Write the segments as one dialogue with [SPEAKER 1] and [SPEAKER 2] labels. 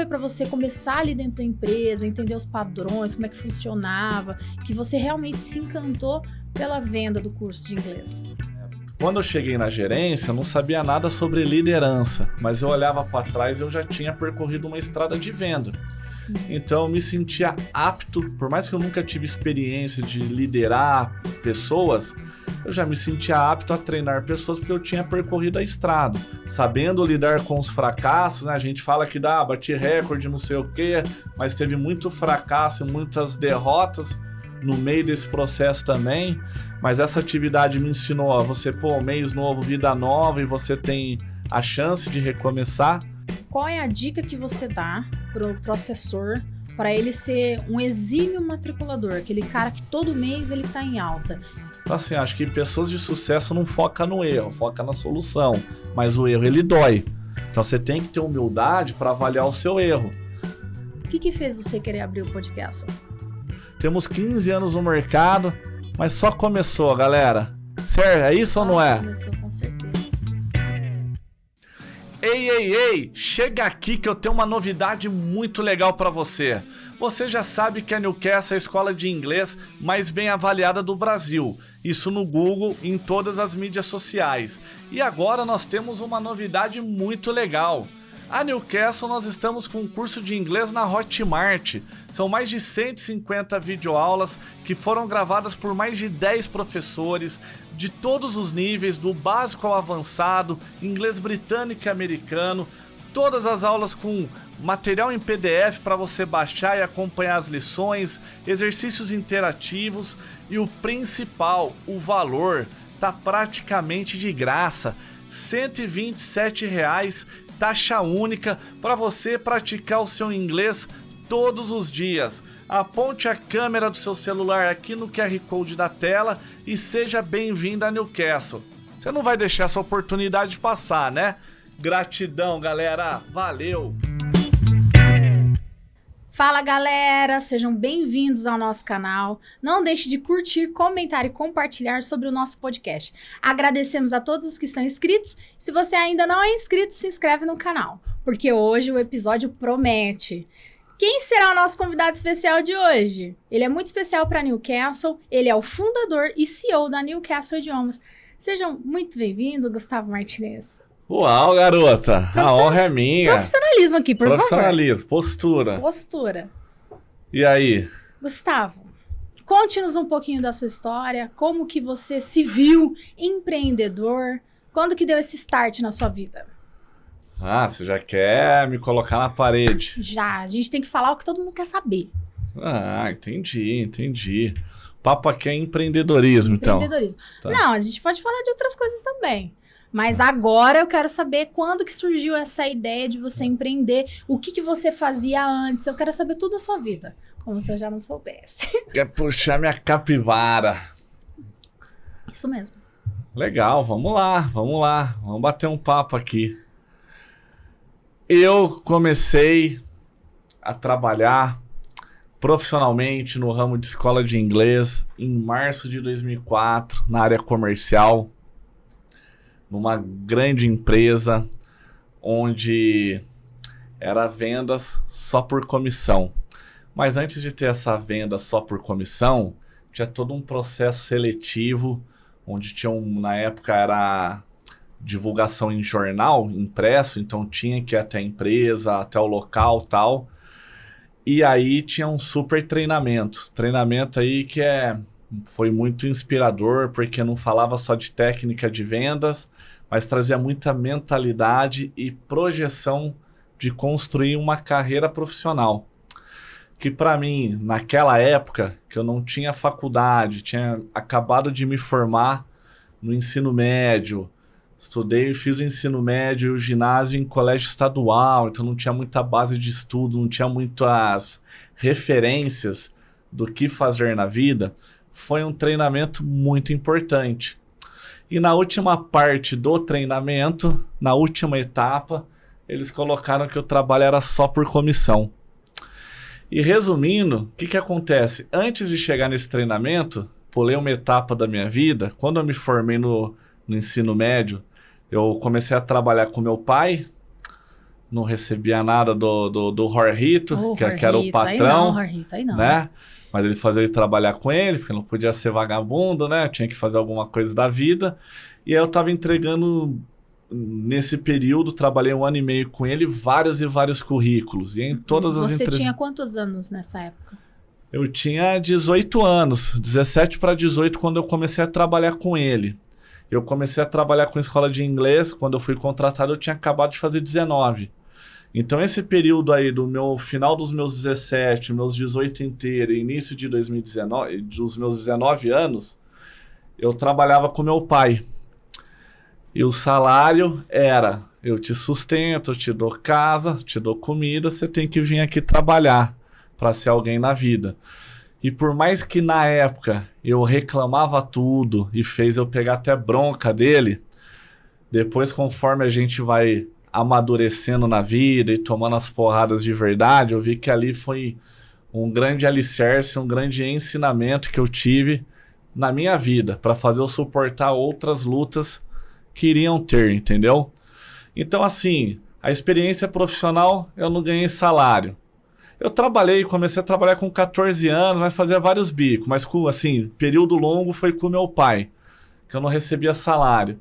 [SPEAKER 1] para você começar ali dentro da empresa, entender os padrões, como é que funcionava, que você realmente se encantou pela venda do curso de inglês?
[SPEAKER 2] Quando eu cheguei na gerência, eu não sabia nada sobre liderança, mas eu olhava para trás e eu já tinha percorrido uma estrada de venda.
[SPEAKER 1] Sim.
[SPEAKER 2] Então eu me sentia apto, por mais que eu nunca tive experiência de liderar pessoas, eu já me sentia apto a treinar pessoas porque eu tinha percorrido a estrada. Sabendo lidar com os fracassos, né? A gente fala que bati recorde, não sei o quê, mas teve muito fracasso e muitas derrotas no meio desse processo também. Mas essa atividade me ensinou a você, mês novo, vida nova, e você tem a chance de recomeçar.
[SPEAKER 1] Qual é a dica que você dá pro assessor para ele ser um exímio matriculador, aquele cara que todo mês ele tá em alta?
[SPEAKER 2] Então, assim, acho que pessoas de sucesso não focam no erro, focam na solução, mas o erro ele dói. Então você tem que ter humildade para avaliar o seu erro.
[SPEAKER 1] O que fez você querer abrir o podcast?
[SPEAKER 2] Temos 15 anos no mercado, mas só começou, galera. Certo? É isso ou não é?
[SPEAKER 1] Começou, com certeza.
[SPEAKER 2] Ei, chega aqui que eu tenho uma novidade muito legal para você. Você já sabe que a Newcastle é a escola de inglês mais bem avaliada do Brasil. Isso no Google e em todas as mídias sociais. E agora nós temos uma novidade muito legal. A Newcastle, nós estamos com um curso de inglês na Hotmart. São mais de 150 videoaulas que foram gravadas por mais de 10 professores de todos os níveis, do básico ao avançado, inglês britânico e americano. Todas as aulas com material em PDF para você baixar e acompanhar as lições, exercícios interativos e o principal, o valor, tá praticamente de graça. R$ 127,00. Taxa única para você praticar o seu inglês todos os dias. Aponte a câmera do seu celular aqui no QR Code da tela e seja bem-vindo a Newcastle. Você não vai deixar essa oportunidade passar, né? Gratidão, galera. Valeu!
[SPEAKER 1] Fala, galera! Sejam bem-vindos ao nosso canal. Não deixe de curtir, comentar e compartilhar sobre o nosso podcast. Agradecemos a todos os que estão inscritos. Se você ainda não é inscrito, se inscreve no canal, porque hoje o episódio promete. Quem será o nosso convidado especial de hoje? Ele é muito especial para a Newcastle, ele é o fundador e CEO da Newcastle Idiomas. Sejam muito bem-vindos, Gustavo Martinez.
[SPEAKER 2] Uau, garota! A honra é minha.
[SPEAKER 1] Profissionalismo aqui, por favor.
[SPEAKER 2] Profissionalismo, postura.
[SPEAKER 1] Postura.
[SPEAKER 2] E aí?
[SPEAKER 1] Gustavo, conte-nos um pouquinho da sua história, como que você se viu empreendedor, quando que deu esse start na sua vida?
[SPEAKER 2] Você já quer me colocar na parede?
[SPEAKER 1] Já, a gente tem que falar o que todo mundo quer saber.
[SPEAKER 2] Entendi. O papo aqui é empreendedorismo, então.
[SPEAKER 1] Empreendedorismo.
[SPEAKER 2] Tá.
[SPEAKER 1] Não, a gente pode falar de outras coisas também. Mas agora eu quero saber quando que surgiu essa ideia de você empreender, o que você fazia antes. Eu quero saber tudo da sua vida, como se eu já não soubesse.
[SPEAKER 2] Quer puxar minha capivara?
[SPEAKER 1] Isso mesmo.
[SPEAKER 2] Legal, vamos lá. Vamos bater um papo aqui. Eu comecei a trabalhar profissionalmente no ramo de escola de inglês em março de 2004, na área comercial, numa grande empresa onde era vendas só por comissão. Mas antes de ter essa venda só por comissão, tinha todo um processo seletivo, onde tinha na época era divulgação em jornal, impresso, então tinha que ir até a empresa, até o local, tal. E aí tinha um super treinamento. Treinamento aí que foi muito inspirador, porque não falava só de técnica de vendas, mas trazia muita mentalidade e projeção de construir uma carreira profissional. Que para mim, naquela época, que eu não tinha faculdade, tinha acabado de me formar no ensino médio, estudei e fiz o ensino médio e o ginásio em colégio estadual, então não tinha muita base de estudo, não tinha muitas referências do que fazer na vida. Foi um treinamento muito importante. E na última parte do treinamento, na última etapa, eles colocaram que o trabalho era só por comissão. E resumindo, o que acontece? Antes de chegar nesse treinamento, pulei uma etapa da minha vida. Quando eu me formei no ensino médio, eu comecei a trabalhar com meu pai não recebia nada do Jorrito, que era o patrão,
[SPEAKER 1] aí não, Jorrito, aí não.
[SPEAKER 2] né? Mas ele fazia ele trabalhar com ele, porque não podia ser vagabundo, né? Tinha que fazer alguma coisa da vida. E aí eu tava entregando, nesse período, trabalhei 1 ano e meio com ele, vários e vários currículos. E em todas as
[SPEAKER 1] Você tinha quantos anos nessa época?
[SPEAKER 2] Eu tinha 18 anos, 17 para 18, quando eu comecei a trabalhar com ele. Eu comecei a trabalhar com escola de inglês, quando eu fui contratado eu tinha acabado de fazer 19. Então esse período aí do meu final dos meus 17, meus 18 inteiro e início de 2019, dos meus 19 anos, eu trabalhava com meu pai. E o salário era, eu te sustento, eu te dou casa, te dou comida, você tem que vir aqui trabalhar para ser alguém na vida. E por mais que na época eu reclamava tudo e fez eu pegar até bronca dele, depois conforme a gente vai amadurecendo na vida e tomando as porradas de verdade, eu vi que ali foi um grande alicerce, um grande ensinamento que eu tive na minha vida para fazer eu suportar outras lutas que iriam ter, entendeu? Então assim, a experiência profissional eu não ganhei salário. Eu comecei a trabalhar com 14 anos, mas fazia vários bicos, mas assim, período longo foi com meu pai, que eu não recebia salário.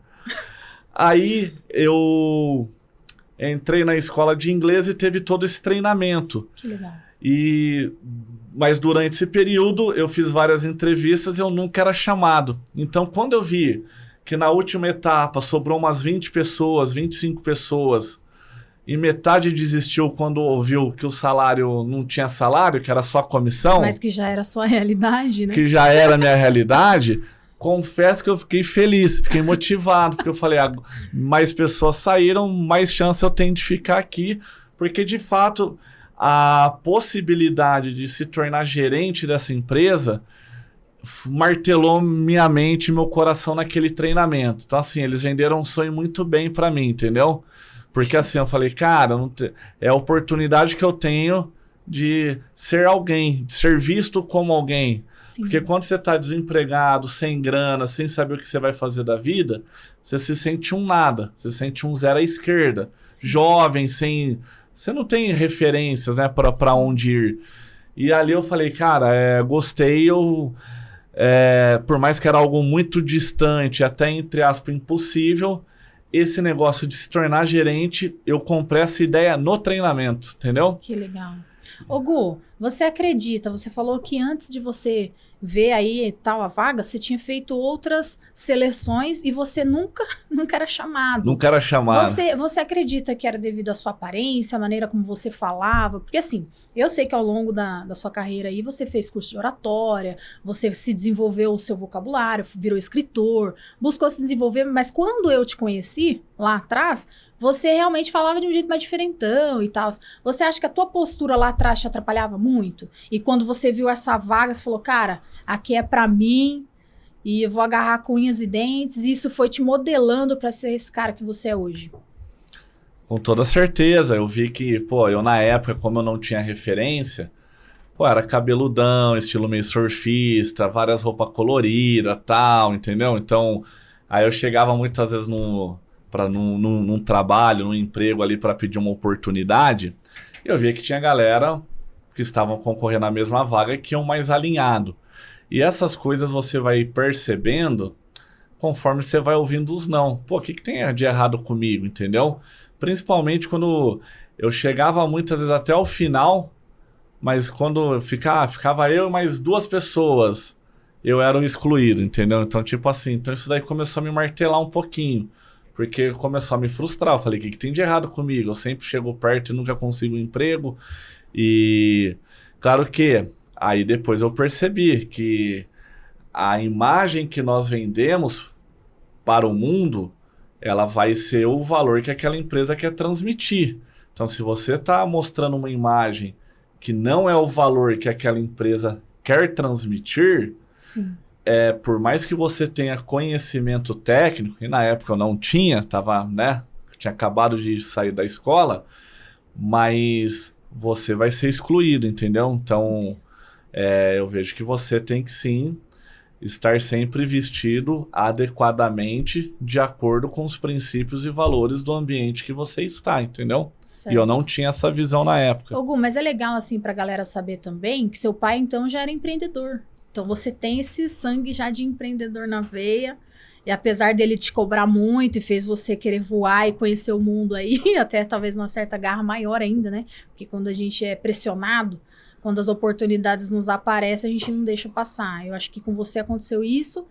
[SPEAKER 2] Aí eu entrei na escola de inglês e teve todo esse treinamento.
[SPEAKER 1] Que legal.
[SPEAKER 2] Mas durante esse período eu fiz várias entrevistas e eu nunca era chamado. Então quando eu vi que na última etapa sobrou umas 20 pessoas, 25 pessoas, e metade desistiu quando ouviu que o salário não tinha salário, que era só comissão.
[SPEAKER 1] Mas que já era a sua realidade, né?
[SPEAKER 2] Que já era a minha realidade. Confesso que eu fiquei feliz, fiquei motivado, porque eu falei, mais pessoas saíram, mais chance eu tenho de ficar aqui, porque de fato a possibilidade de se tornar gerente dessa empresa martelou minha mente e meu coração naquele treinamento. Então assim, eles venderam um sonho muito bem pra mim, entendeu? Porque assim, eu falei, cara, é a oportunidade que eu tenho de ser alguém, de ser visto como alguém. Sim. Porque quando você tá desempregado, sem grana, sem saber o que você vai fazer da vida, você se sente um nada, você se sente um zero à esquerda. Sim. Jovem, sem... Você não tem referências, né, pra onde ir. E ali eu falei, cara, gostei, por mais que era algo muito distante, até entre aspas impossível, esse negócio de se tornar gerente, eu comprei essa ideia no treinamento, entendeu?
[SPEAKER 1] Que legal. Ô Gu, você acredita, você falou que antes de você ver aí tal a vaga, você tinha feito outras seleções e você nunca era chamado.
[SPEAKER 2] Nunca era chamado.
[SPEAKER 1] Você acredita que era devido à sua aparência, a maneira como você falava? Porque assim, eu sei que ao longo da sua carreira aí, você fez curso de oratória, você se desenvolveu o seu vocabulário, virou escritor, buscou se desenvolver, mas quando eu te conheci, lá atrás, você realmente falava de um jeito mais diferentão e tal. Você acha que a tua postura lá atrás te atrapalhava muito? E quando você viu essa vaga, você falou, cara, aqui é pra mim e eu vou agarrar com unhas e dentes. E isso foi te modelando pra ser esse cara que você é hoje?
[SPEAKER 2] Com toda certeza. Eu vi que, eu na época, como eu não tinha referência, era cabeludão, estilo meio surfista, várias roupas coloridas, tal, entendeu? Então, aí eu chegava muitas vezes num trabalho, num emprego ali para pedir uma oportunidade, eu via que tinha galera que estavam concorrendo à mesma vaga que iam mais alinhado. E essas coisas você vai percebendo conforme você vai ouvindo os não. O que tem de errado comigo, entendeu? Principalmente quando eu chegava muitas vezes até o final, mas quando ficava eu e mais 2 pessoas, eu era o excluído, entendeu? Então, tipo assim, isso daí começou a me martelar um pouquinho. Porque começou a me frustrar. Eu falei, o que tem de errado comigo? Eu sempre chego perto e nunca consigo um emprego. E claro que aí depois eu percebi que a imagem que nós vendemos para o mundo, ela vai ser o valor que aquela empresa quer transmitir. Então, se você está mostrando uma imagem que não é o valor que aquela empresa quer transmitir...
[SPEAKER 1] Sim.
[SPEAKER 2] Por mais que você tenha conhecimento técnico, e na época eu não tinha, tinha acabado de sair da escola, mas você vai ser excluído, entendeu? Então, eu vejo que você tem que sim estar sempre vestido adequadamente de acordo com os princípios e valores do ambiente que você está, entendeu?
[SPEAKER 1] Certo.
[SPEAKER 2] E eu não tinha essa visão na época.
[SPEAKER 1] Ô, Gu, mas é legal, assim, pra galera saber também que seu pai, então, já era empreendedor. Então, você tem esse sangue já de empreendedor na veia. E apesar dele te cobrar muito e fez você querer voar e conhecer o mundo aí, até talvez numa certa garra maior ainda, né? Porque quando a gente é pressionado, quando as oportunidades nos aparecem, a gente não deixa passar. Eu acho que com você aconteceu isso,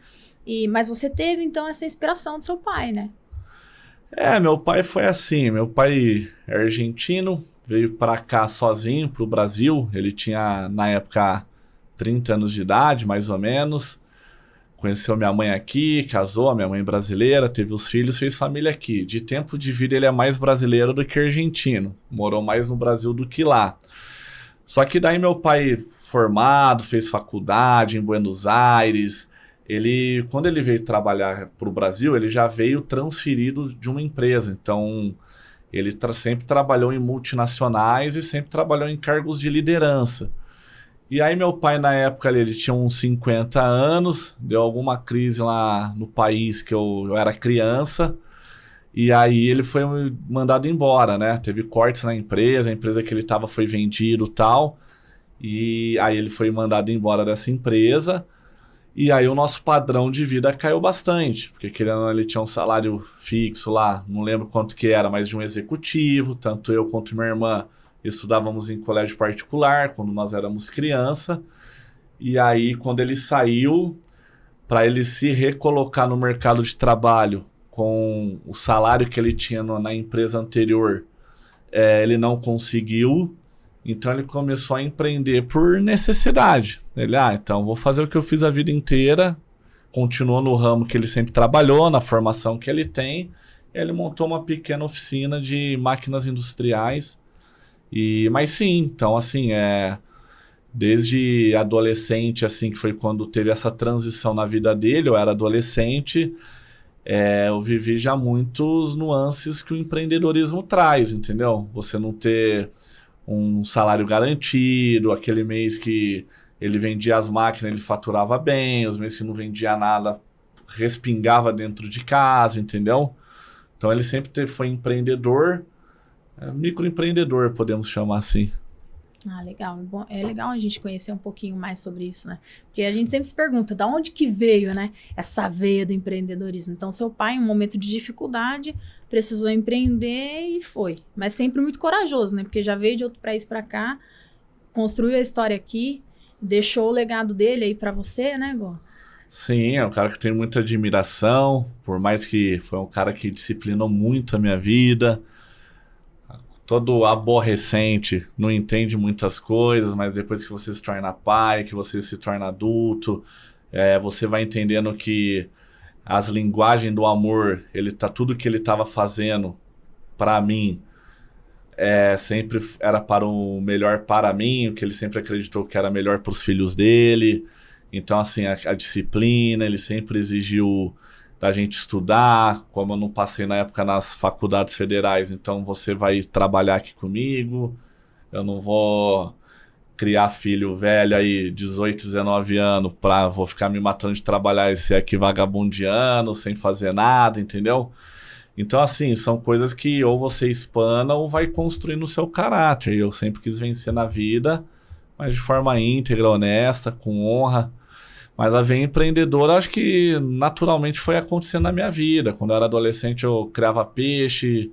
[SPEAKER 1] mas você teve, então, essa inspiração do seu pai, né?
[SPEAKER 2] Meu pai foi assim. Meu pai é argentino, veio para cá sozinho, pro Brasil. Ele tinha, na época, 30 anos de idade, mais ou menos. Conheceu minha mãe aqui, casou, a minha mãe brasileira, teve os filhos, fez família aqui. De tempo de vida ele é mais brasileiro do que argentino. Morou mais no Brasil do que lá. Só que daí meu pai formado, fez faculdade em Buenos Aires. Quando ele veio trabalhar para o Brasil, ele já veio transferido de uma empresa. Então ele sempre trabalhou em multinacionais e sempre trabalhou em cargos de liderança. E aí meu pai, na época, ele tinha uns 50 anos, deu alguma crise lá no país que eu era criança, e aí ele foi mandado embora, né? Teve cortes na empresa, a empresa que ele estava foi vendido e tal, e aí ele foi mandado embora dessa empresa, e aí o nosso padrão de vida caiu bastante, porque querendo ou não, ele tinha um salário fixo lá, não lembro quanto que era, mas de um executivo, tanto eu quanto minha irmã estudávamos em colégio particular quando nós éramos criança. E aí, quando ele saiu, para ele se recolocar no mercado de trabalho com o salário que ele tinha na empresa anterior, ele não conseguiu. Então, ele começou a empreender por necessidade. Ele, então vou fazer o que eu fiz a vida inteira. Continuou no ramo que ele sempre trabalhou, na formação que ele tem. E ele montou uma pequena oficina de máquinas industriais. Mas sim, então assim, desde adolescente, assim, que foi quando teve essa transição na vida dele, eu era adolescente, eu vivi já muitos nuances que o empreendedorismo traz, entendeu? Você não ter um salário garantido, aquele mês que ele vendia as máquinas, ele faturava bem, os meses que não vendia nada, respingava dentro de casa, entendeu? Então ele sempre foi empreendedor, microempreendedor, podemos chamar assim.
[SPEAKER 1] Legal. É legal a gente conhecer um pouquinho mais sobre isso, né? Porque a gente sempre se pergunta, da onde que veio, né, essa veia do empreendedorismo? Então, seu pai, em um momento de dificuldade, precisou empreender e foi. Mas sempre muito corajoso, né? Porque já veio de outro país para cá, construiu a história aqui, deixou o legado dele aí para você, né, Gô?
[SPEAKER 2] Sim, é um cara que tem muita admiração, por mais que foi um cara que disciplinou muito a minha vida. Todo aborrecente, não entende muitas coisas, mas depois que você se torna pai, que você se torna adulto, você vai entendendo que as linguagens do amor, tudo que ele estava fazendo para mim, sempre era para o melhor para mim, o que ele sempre acreditou que era melhor para os filhos dele. Então, assim, a disciplina, ele sempre exigiu da gente estudar, como eu não passei na época nas faculdades federais, então você vai trabalhar aqui comigo, eu não vou criar filho velho aí, 18, 19 anos, vou ficar me matando de trabalhar esse aqui vagabundiano, sem fazer nada, entendeu? Então, assim, são coisas que ou você espana ou vai construindo o seu caráter, e eu sempre quis vencer na vida, mas de forma íntegra, honesta, com honra. Mas a veia empreendedora, acho que naturalmente foi acontecendo na minha vida. Quando eu era adolescente, eu criava peixe,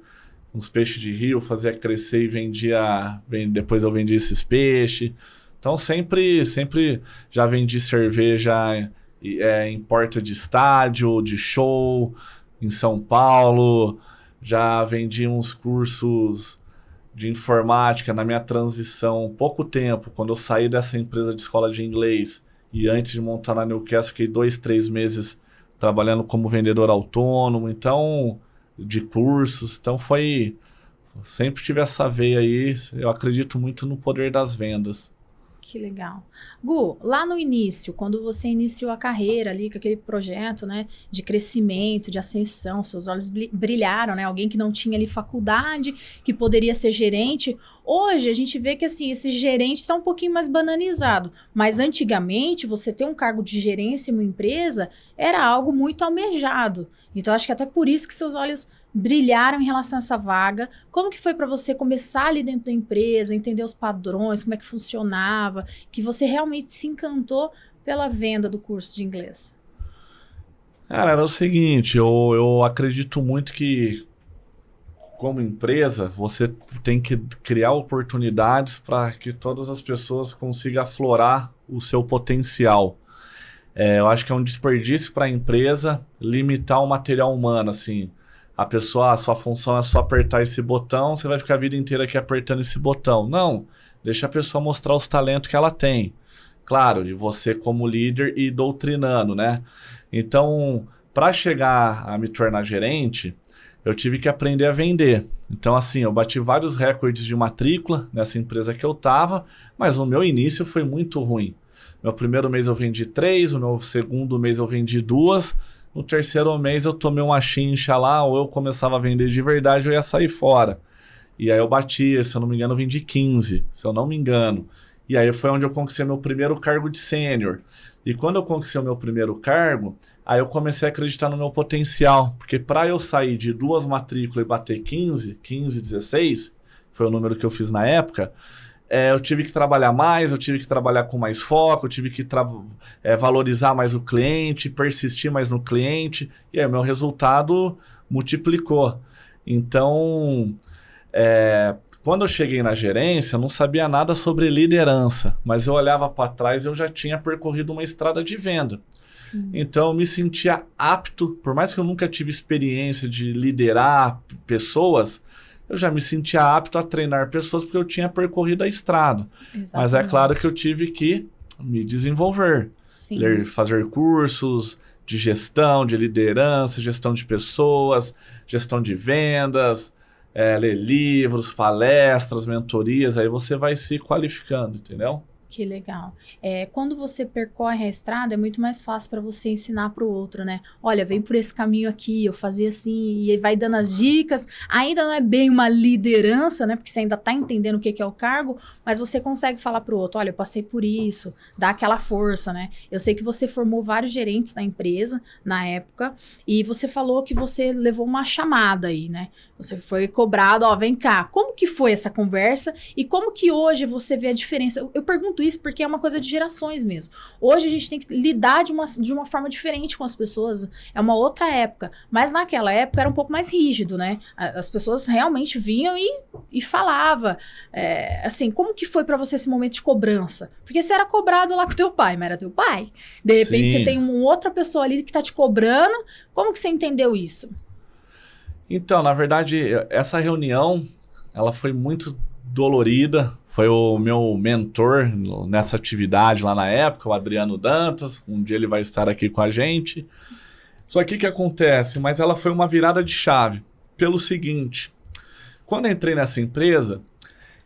[SPEAKER 2] uns peixes de rio, fazia crescer e vendia. Depois eu vendia esses peixes. Então sempre já vendi cerveja em porta de estádio, de show, em São Paulo. Já vendi uns cursos de informática na minha transição, pouco tempo, quando eu saí dessa empresa de escola de inglês. E antes de montar na Newcastle, fiquei 2, 3 meses trabalhando como vendedor autônomo, então, de cursos. Então sempre tive essa veia aí, eu acredito muito no poder das vendas.
[SPEAKER 1] Que legal. Gu, lá no início, quando você iniciou a carreira ali com aquele projeto, né, de crescimento, de ascensão, seus olhos brilharam, né? Alguém que não tinha ali faculdade, que poderia ser gerente. Hoje a gente vê que assim, esse gerente está um pouquinho mais banalizado, mas antigamente você ter um cargo de gerência em uma empresa era algo muito almejado. Então acho que até por isso que seus olhos brilharam em relação a essa vaga. Como que foi para você começar ali dentro da empresa, entender os padrões, como é que funcionava, que você realmente se encantou pela venda do curso de inglês?
[SPEAKER 2] Cara, era o seguinte, eu acredito muito que como empresa, você tem que criar oportunidades para que todas as pessoas consigam aflorar o seu potencial. Eu acho que é um desperdício para a empresa limitar o material humano, assim. A pessoa, a sua função é só apertar esse botão, você vai ficar a vida inteira aqui apertando esse botão. Não, deixa a pessoa mostrar os talentos que ela tem. Claro, e você como líder e doutrinando, né? Então, para chegar a me tornar gerente, eu tive que aprender a vender. Então, assim, eu bati vários recordes de matrícula nessa empresa que eu estava, mas o meu início foi muito ruim. Meu primeiro mês eu vendi 3, o meu segundo mês eu vendi 2, no terceiro mês eu tomei uma chincha lá, ou eu começava a vender de verdade, eu ia sair fora. E aí eu bati, se eu não me engano, eu vendi 15, se eu não me engano. E aí foi onde eu conquistei meu primeiro cargo de sênior. E quando eu conquistei o meu primeiro cargo, aí eu comecei a acreditar no meu potencial. Porque para eu sair de 2 matrículas e bater 15, 16, foi o número que eu fiz na época, eu tive que trabalhar mais, eu tive que trabalhar com mais foco, eu tive que valorizar mais o cliente, persistir mais no cliente, e aí o meu resultado multiplicou. Então, quando eu cheguei na gerência, eu não sabia nada sobre liderança, mas eu olhava para trás e eu já tinha percorrido uma estrada de venda.
[SPEAKER 1] Sim.
[SPEAKER 2] Então, eu me sentia apto, por mais que eu nunca tive experiência de liderar pessoas, eu já me sentia apto a treinar pessoas porque eu tinha percorrido a estrada.
[SPEAKER 1] Exatamente.
[SPEAKER 2] Mas é claro que eu tive que me desenvolver.
[SPEAKER 1] Sim.
[SPEAKER 2] Fazer cursos de gestão, de liderança, gestão de pessoas, gestão de vendas, ler livros, palestras, mentorias, aí você vai se qualificando, entendeu?
[SPEAKER 1] Que legal. Quando você percorre a estrada, é muito mais fácil para você ensinar para o outro, né? Olha, vem por esse caminho aqui, eu fazia assim, e aí vai dando as dicas. Ainda não é bem uma liderança, né? Porque você ainda está entendendo o que é o cargo, mas você consegue falar para o outro, olha, eu passei por isso, dá aquela força, né? Eu sei que você formou vários gerentes na empresa, na época, e você falou que você levou uma chamada aí, né? Você foi cobrado, ó, vem cá. Como que foi essa conversa e como que hoje você vê a diferença? Eu pergunto isso porque é uma coisa de gerações mesmo. Hoje a gente tem que lidar de uma forma diferente com as pessoas. É uma outra época. Mas naquela época era um pouco mais rígido, né? As pessoas realmente vinham e falavam. Assim, como que foi pra você esse momento de cobrança? Porque você era cobrado lá com teu pai, mas era teu pai. De repente
[SPEAKER 2] Sim.
[SPEAKER 1] você tem uma outra pessoa ali que tá te cobrando. Como que você entendeu isso?
[SPEAKER 2] Então, na verdade, essa reunião, ela foi muito dolorida. Foi o meu mentor nessa atividade lá na época, o Adriano Dantas. Um dia ele vai estar aqui com a gente. Só que o que acontece? Mas ela foi uma virada de chave. Pelo seguinte, quando eu entrei nessa empresa,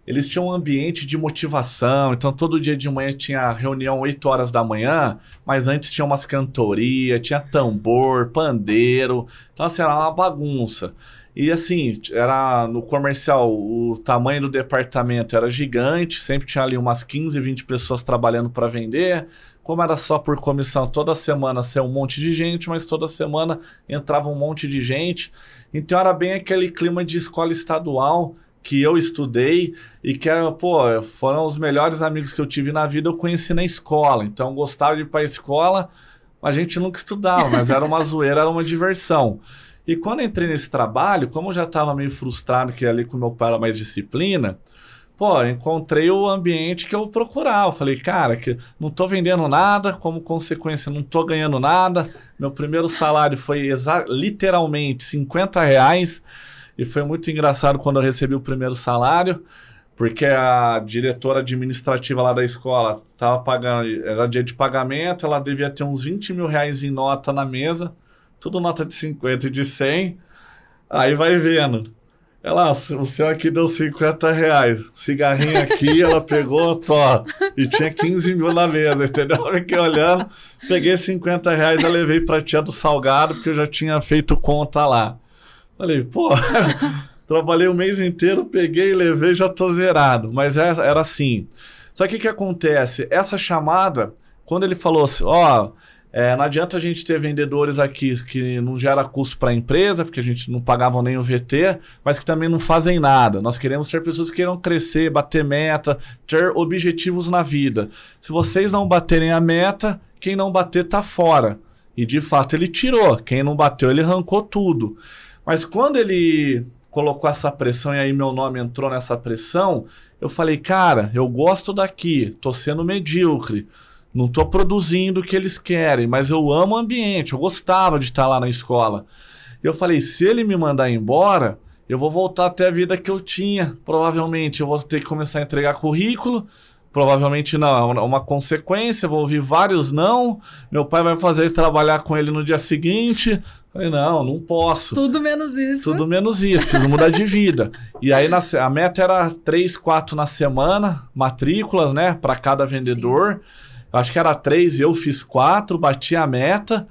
[SPEAKER 2] eles tinham um ambiente de motivação, então todo dia de manhã tinha reunião 8 horas da manhã, mas antes tinha umas cantorias, tinha tambor, pandeiro, então assim, era uma bagunça. E assim, era no comercial, o tamanho do departamento era gigante, sempre tinha ali umas 15, 20 pessoas trabalhando para vender. Como era só por comissão, toda semana saiu um monte de gente, mas toda semana entrava um monte de gente. Então era bem aquele clima de escola estadual que eu estudei e que foram os melhores amigos que eu tive na vida, eu conheci na escola. Então gostava de ir para a escola, a gente nunca estudava, mas era uma zoeira, era uma diversão. E quando eu entrei nesse trabalho, como eu já estava meio frustrado que ali com meu pai era mais disciplina, encontrei o ambiente que eu procurava. Eu falei, cara, que não tô vendendo nada, como consequência não tô ganhando nada. Meu primeiro salário foi literalmente R$50. E foi muito engraçado quando eu recebi o primeiro salário, porque a diretora administrativa lá da escola estava pagando, era dia de pagamento, ela devia ter uns R$20 mil em nota na mesa, tudo nota de 50 e de 100, aí vai vendo. Ela, o seu aqui deu R$50. Cigarrinho aqui, ela pegou, tó. E tinha 15 mil na mesa, entendeu? Eu fiquei olhando, peguei R$50, eu levei pra tia do salgado, porque eu já tinha feito conta lá. Falei, pô, trabalhei o mês inteiro, peguei, levei, já tô zerado. Mas era assim. Só que o que acontece? Essa chamada, quando ele falou assim, ó... não adianta a gente ter vendedores aqui que não gera custo para a empresa, porque a gente não pagava nem o VT, mas que também não fazem nada. Nós queremos ter pessoas que queiram crescer, bater meta, ter objetivos na vida. Se vocês não baterem a meta, quem não bater tá fora. E de fato ele tirou. Quem não bateu, ele arrancou tudo. Mas quando ele colocou essa pressão e aí meu nome entrou nessa pressão, eu falei, cara, eu gosto daqui, tô sendo medíocre. Não estou produzindo o que eles querem, mas eu amo o ambiente, eu gostava de estar lá na escola. Eu falei, se ele me mandar embora, eu vou voltar até a vida que eu tinha. Provavelmente eu vou ter que começar a entregar currículo, provavelmente não, é uma consequência, vou ouvir vários não, meu pai vai fazer ele trabalhar com ele no dia seguinte. Eu falei, não posso.
[SPEAKER 1] Tudo menos isso.
[SPEAKER 2] Tudo menos isso, preciso mudar de vida. E aí a meta era 3, 4 na semana, matrículas, né, para cada vendedor. Sim. Acho que era 3 e eu fiz 4, bati a meta.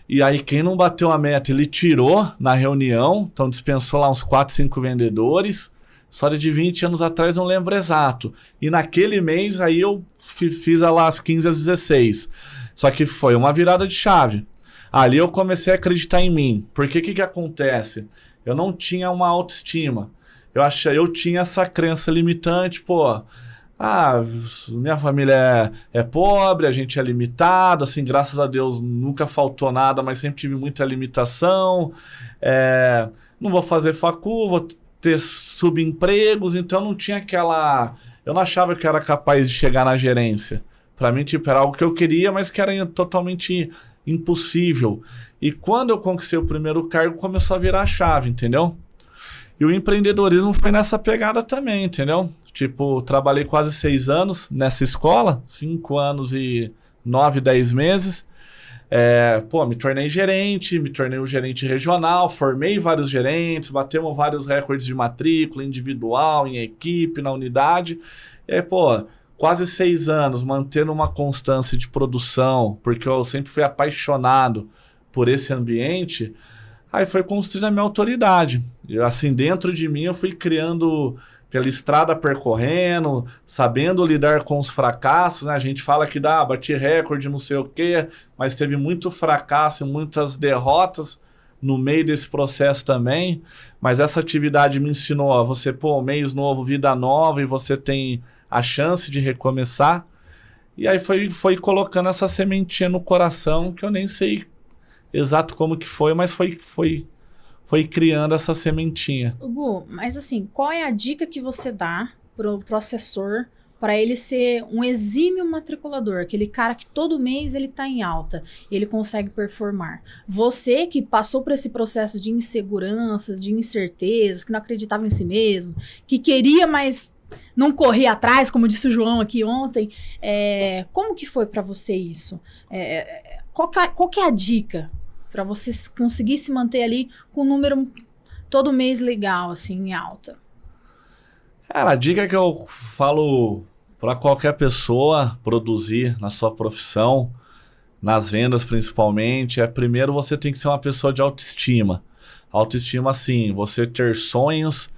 [SPEAKER 2] E aí quem não bateu a meta, ele tirou na reunião. Então dispensou lá uns 4, 5 vendedores. História de 20 anos atrás, não lembro exato. E naquele mês aí eu fiz lá as 15 às 16. Só que foi uma virada de chave. Ali eu comecei a acreditar em mim. Porque o que acontece? Eu não tinha uma autoestima. Eu tinha essa crença limitante, pô... minha família é pobre, a gente é limitado, assim, graças a Deus nunca faltou nada, mas sempre tive muita limitação, não vou fazer facul, vou ter subempregos, então não tinha eu não achava que eu era capaz de chegar na gerência. Para mim, tipo, era algo que eu queria, mas que era totalmente impossível. E quando eu conquistei o primeiro cargo, começou a virar a chave, entendeu? E o empreendedorismo foi nessa pegada também, entendeu? Tipo, trabalhei quase 6 anos nessa escola, 5 anos e 9, 10 meses. Me tornei gerente, me tornei um gerente regional, formei vários gerentes, batemos vários recordes de matrícula, individual, em equipe, na unidade. E aí, quase 6 anos mantendo uma constância de produção, porque eu sempre fui apaixonado por esse ambiente. Aí foi construindo a minha autoridade. E, assim, dentro de mim eu fui criando... pela estrada percorrendo, sabendo lidar com os fracassos, né? A gente fala que bati recorde, não sei o quê, mas teve muito fracasso e muitas derrotas no meio desse processo também. Mas essa atividade me ensinou a você, mês novo, vida nova, e você tem a chance de recomeçar. E aí foi colocando essa sementinha no coração, que eu nem sei exato como que foi, mas foi criando essa sementinha.
[SPEAKER 1] Gu, mas assim, qual é a dica que você dá pro assessor para ele ser um exímio matriculador? Aquele cara que todo mês ele tá em alta, ele consegue performar. Você que passou por esse processo de inseguranças, de incertezas, que não acreditava em si mesmo, que queria, mas não corria atrás, como disse o João aqui ontem, como que foi para você isso? Qual que é a dica para você conseguir se manter ali com um número todo mês legal, assim, em alta?
[SPEAKER 2] A dica que eu falo para qualquer pessoa produzir na sua profissão, nas vendas principalmente, primeiro você tem que ser uma pessoa de autoestima. Autoestima, assim, você ter sonhos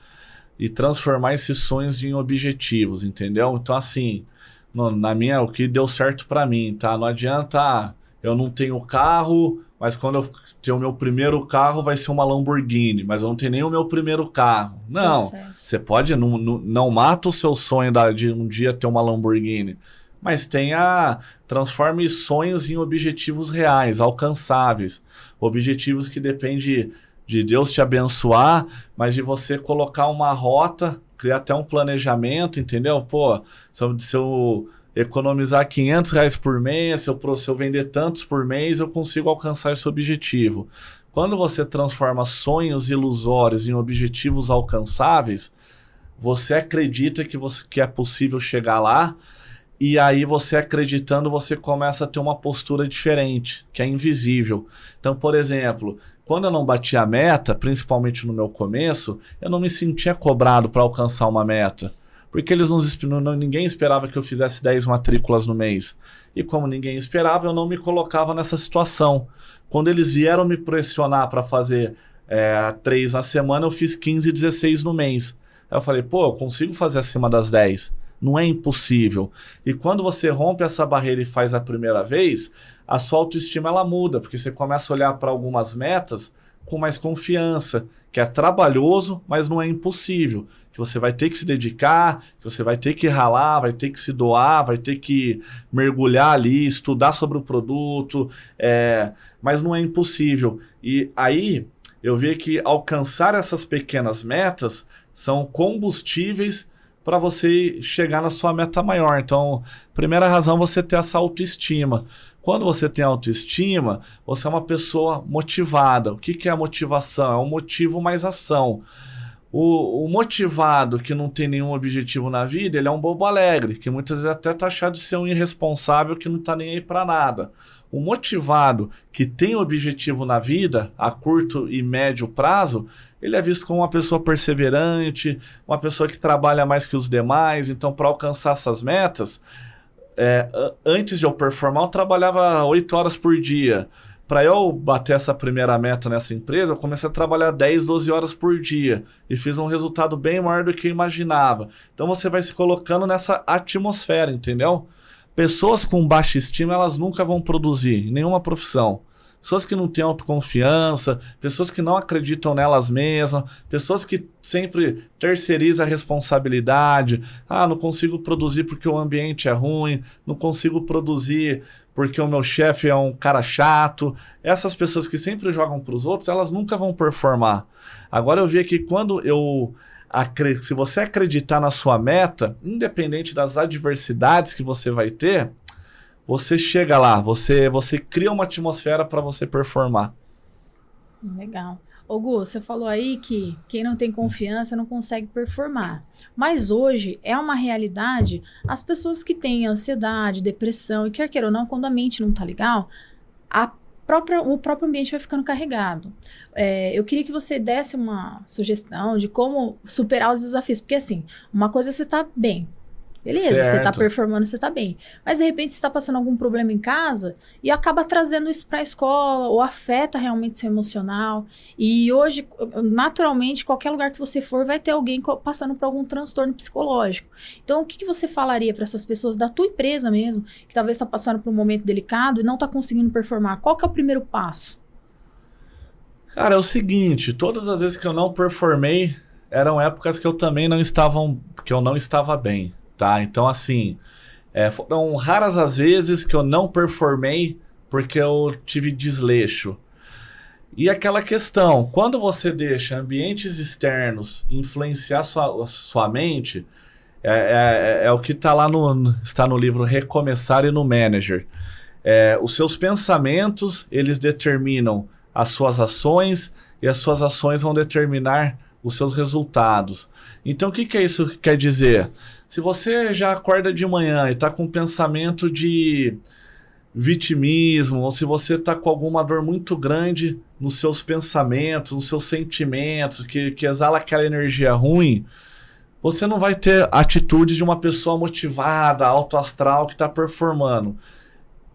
[SPEAKER 2] e transformar esses sonhos em objetivos, entendeu? Então, assim, o que deu certo para mim, tá? Não adianta, eu não tenho carro... mas quando eu ter o meu primeiro carro vai ser uma Lamborghini, mas eu não tenho nem o meu primeiro carro. Não, você pode, não mata o seu sonho de um dia ter uma Lamborghini, mas transforme sonhos em objetivos reais, alcançáveis. Objetivos que dependem de Deus te abençoar, mas de você colocar uma rota, criar até um planejamento, entendeu? Se eu economizar R$500 por mês, se eu vender tantos por mês, eu consigo alcançar esse objetivo. Quando você transforma sonhos ilusórios em objetivos alcançáveis, você acredita que é possível chegar lá, E aí você acreditando, você começa a ter uma postura diferente, que é invisível. Então, por exemplo, quando eu não batia a meta, principalmente no meu começo, eu não me sentia cobrado para alcançar uma meta. Porque ninguém esperava que eu fizesse 10 matrículas no mês. E como ninguém esperava, eu não me colocava nessa situação. Quando eles vieram me pressionar para fazer 3 na semana, eu fiz 15 e 16 no mês. Aí eu falei, pô, eu consigo fazer acima das 10. Não é impossível. E quando você rompe essa barreira e faz a primeira vez, a sua autoestima ela muda, porque você começa a olhar para algumas metas com mais confiança, que é trabalhoso, mas não é impossível. Que você vai ter que se dedicar, que você vai ter que ralar, vai ter que se doar, vai ter que mergulhar ali, estudar sobre o produto, mas não é impossível. E aí eu vi que alcançar essas pequenas metas são combustíveis para você chegar na sua meta maior. Então, primeira razão, você ter essa autoestima. Quando você tem autoestima, você é uma pessoa motivada. O que é a motivação? É um motivo mais ação. O motivado que não tem nenhum objetivo na vida, ele é um bobo alegre, que muitas vezes até tá achado de ser um irresponsável que não tá nem aí para nada. O motivado que tem objetivo na vida, a curto e médio prazo, ele é visto como uma pessoa perseverante, uma pessoa que trabalha mais que os demais. Então, para alcançar essas metas, antes de eu performar, eu trabalhava 8 horas por dia. Para eu bater essa primeira meta nessa empresa, eu comecei a trabalhar 10, 12 horas por dia. E fiz um resultado bem maior do que eu imaginava. Então, você vai se colocando nessa atmosfera, entendeu? Pessoas com baixa estima, elas nunca vão produzir em nenhuma profissão. Pessoas que não têm autoconfiança, pessoas que não acreditam nelas mesmas, pessoas que sempre terceirizam a responsabilidade. Não consigo produzir porque o ambiente é ruim, não consigo produzir porque o meu chefe é um cara chato. Essas pessoas que sempre jogam para os outros, elas nunca vão performar. Agora eu vi que se você acreditar na sua meta, independente das adversidades que você vai ter, você chega lá, você cria uma atmosfera para você performar.
[SPEAKER 1] Legal. Ô Gu, você falou aí que quem não tem confiança não consegue performar. Mas hoje é uma realidade as pessoas que têm ansiedade, depressão e quer queira ou não, quando a mente não tá legal, o próprio ambiente vai ficando carregado. Eu queria que você desse uma sugestão de como superar os desafios. Porque assim, uma coisa é você tá bem. Beleza,
[SPEAKER 2] certo.
[SPEAKER 1] Você tá performando, você tá bem. Mas de repente você tá passando algum problema em casa e acaba trazendo isso pra escola ou afeta realmente seu emocional. E hoje, naturalmente, qualquer lugar que você for vai ter alguém passando por algum transtorno psicológico. Então, o que você falaria para essas pessoas da tua empresa mesmo, que talvez tá passando por um momento delicado e não tá conseguindo performar? Qual que é o primeiro passo?
[SPEAKER 2] Cara, é o seguinte, todas as vezes que eu não performei, eram épocas que eu também não estava bem. Tá? Então, assim, foram raras as vezes que eu não performei porque eu tive desleixo. E aquela questão, quando você deixa ambientes externos influenciar sua mente, é o que está no livro Recomeçar e no Manager. Os seus pensamentos, eles determinam as suas ações e as suas ações vão determinar os seus resultados. Então, o que isso quer dizer? Se você já acorda de manhã e está com um pensamento de vitimismo, ou se você está com alguma dor muito grande nos seus pensamentos, nos seus sentimentos, que exala aquela energia ruim, você não vai ter atitudes de uma pessoa motivada, autoastral, que está performando.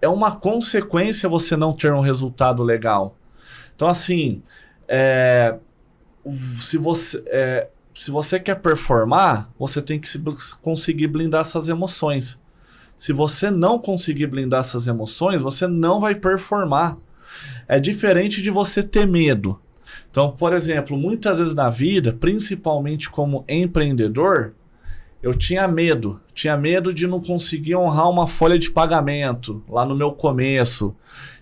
[SPEAKER 2] É uma consequência você não ter um resultado legal. Então, assim, se você quer performar, você tem que conseguir blindar essas emoções. Se você não conseguir blindar essas emoções, você não vai performar. É diferente de você ter medo. Então, por exemplo, muitas vezes na vida, principalmente como empreendedor, eu tinha medo. Tinha medo de não conseguir honrar uma folha de pagamento lá no meu começo.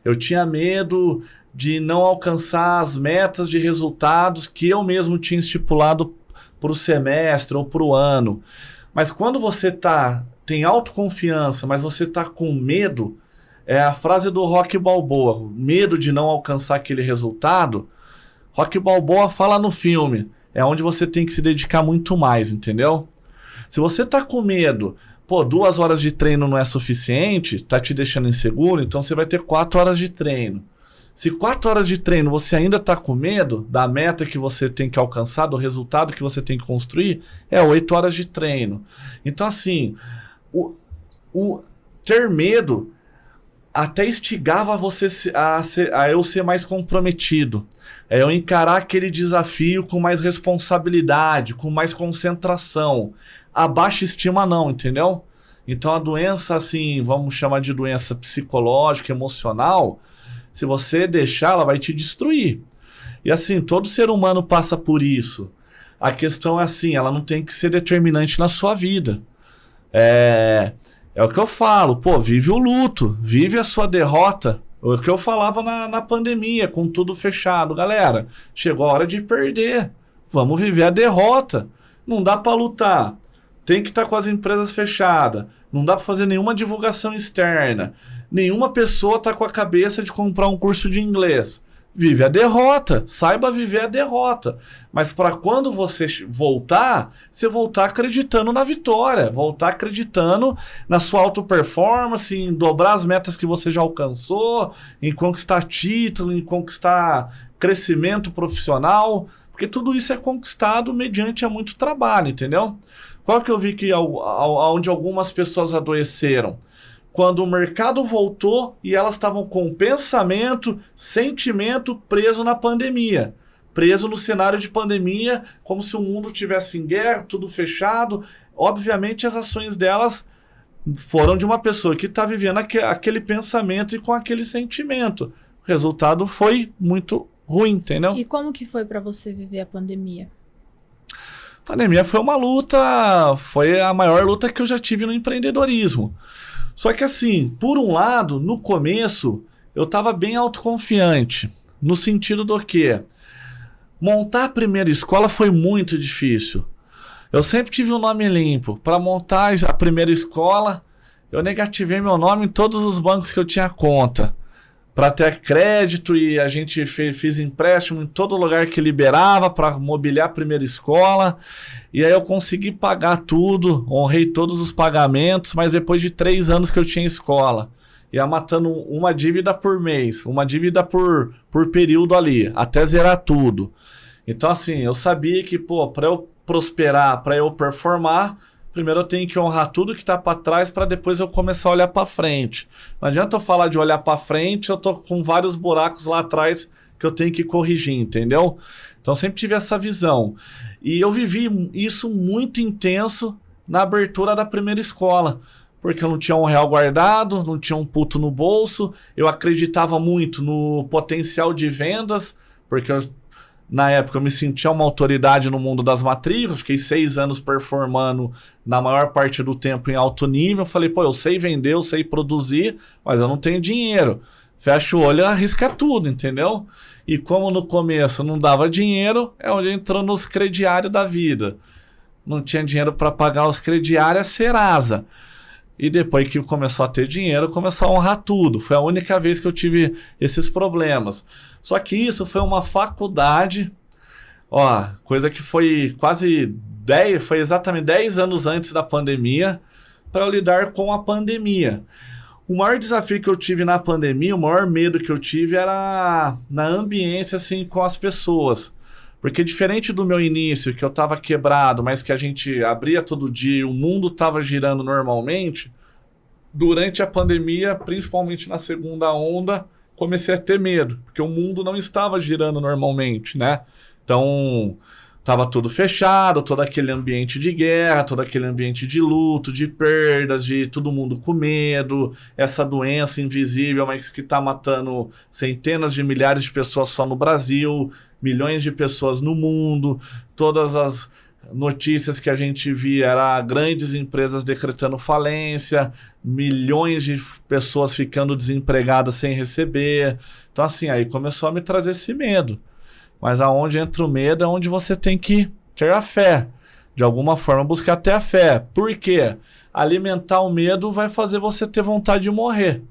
[SPEAKER 2] Eu tinha medo de não alcançar as metas de resultados que eu mesmo tinha estipulado para o semestre ou para o ano. Mas quando você tem autoconfiança, mas você está com medo, é a frase do Rocky Balboa, medo de não alcançar aquele resultado. Rocky Balboa fala no filme, é onde você tem que se dedicar muito mais, entendeu? Se você está com medo, pô, 2 horas de treino não é suficiente, tá te deixando inseguro, então você vai ter 4 horas de treino. Se 4 horas de treino você ainda tá com medo da meta que você tem que alcançar, do resultado que você tem que construir, é 8 horas de treino. Então, assim, o ter medo até instigava você a eu ser mais comprometido. É eu encarar aquele desafio com mais responsabilidade, com mais concentração. A baixa estima não, entendeu? Então a doença, assim, vamos chamar de doença psicológica, emocional, se você deixar, ela vai te destruir. E assim, todo ser humano passa por isso. A questão é assim, ela não tem que ser determinante na sua vida. É o que eu falo, pô, vive o luto, vive a sua derrota. O que eu falava na pandemia, com tudo fechado. Galera, chegou a hora de perder. Vamos viver a derrota. Não dá pra lutar. Tem que estar com as empresas fechadas. Não dá pra fazer nenhuma divulgação externa. Nenhuma pessoa tá com a cabeça de comprar um curso de inglês. Vive a derrota, saiba viver a derrota. Mas para quando você voltar, você voltar acreditando na vitória, voltar acreditando na sua auto-performance, em dobrar as metas que você já alcançou, em conquistar título, em conquistar crescimento profissional, porque tudo isso é conquistado mediante a muito trabalho, entendeu? Qual que eu vi que onde algumas pessoas adoeceram? Quando o mercado voltou e elas estavam com pensamento, sentimento preso na pandemia. Preso no cenário de pandemia, como se o mundo estivesse em guerra, tudo fechado. Obviamente as ações delas foram de uma pessoa que está vivendo aquele pensamento e com aquele sentimento. O resultado foi muito ruim, entendeu?
[SPEAKER 1] E como que foi para você viver a pandemia?
[SPEAKER 2] A pandemia foi uma luta, foi a maior luta que eu já tive no empreendedorismo. Só que assim, por um lado, no começo, eu estava bem autoconfiante. No sentido do quê? Montar a primeira escola foi muito difícil. Eu sempre tive um nome limpo. Para montar a primeira escola, eu negativei meu nome em todos os bancos que eu tinha conta. Para ter crédito, e a gente fez empréstimo em todo lugar que liberava para mobiliar a primeira escola. E aí eu consegui pagar tudo, honrei todos os pagamentos, mas depois de 3 anos que eu tinha escola. Ia matando uma dívida por mês, uma dívida por período ali, até zerar tudo. Então assim, eu sabia que, pô, para eu prosperar, para eu performar, primeiro eu tenho que honrar tudo que está para trás para depois eu começar a olhar para frente. Não adianta eu falar de olhar para frente, eu tô com vários buracos lá atrás que eu tenho que corrigir, entendeu? Então sempre tive essa visão. E eu vivi isso muito intenso na abertura da primeira escola, porque eu não tinha R$1 guardado, não tinha um puto no bolso, eu acreditava muito no potencial de vendas, porque na época eu me sentia uma autoridade no mundo das matrículas, fiquei 6 anos performando na maior parte do tempo em alto nível. Falei, pô, eu sei vender, eu sei produzir, mas eu não tenho dinheiro. Fecha o olho e arrisca tudo, entendeu? E como no começo não dava dinheiro, é onde entrou nos crediários da vida. Não tinha dinheiro para pagar os crediários, Serasa. E depois que começou a ter dinheiro, começou a honrar tudo. Foi a única vez que eu tive esses problemas. Só que isso foi uma faculdade, ó, coisa que foi foi exatamente 10 anos antes da pandemia, para eu lidar com a pandemia. O maior desafio que eu tive na pandemia, o maior medo que eu tive era na ambiência, assim, com as pessoas. Porque diferente do meu início, que eu estava quebrado, mas que a gente abria todo dia e o mundo estava girando normalmente, durante a pandemia, principalmente na segunda onda, comecei a ter medo, porque o mundo não estava girando normalmente, né? Então, estava tudo fechado, todo aquele ambiente de guerra, todo aquele ambiente de luto, de perdas, de todo mundo com medo, essa doença invisível, mas que está matando centenas de milhares de pessoas só no Brasil, milhões de pessoas no mundo. Todas as notícias que a gente via eram grandes empresas decretando falência, milhões de pessoas ficando desempregadas sem receber. Então assim, aí começou a me trazer esse medo. Mas aonde entra o medo é onde você tem que ter a fé. De alguma forma buscar ter a fé. Por quê? Alimentar o medo vai fazer você ter vontade de morrer.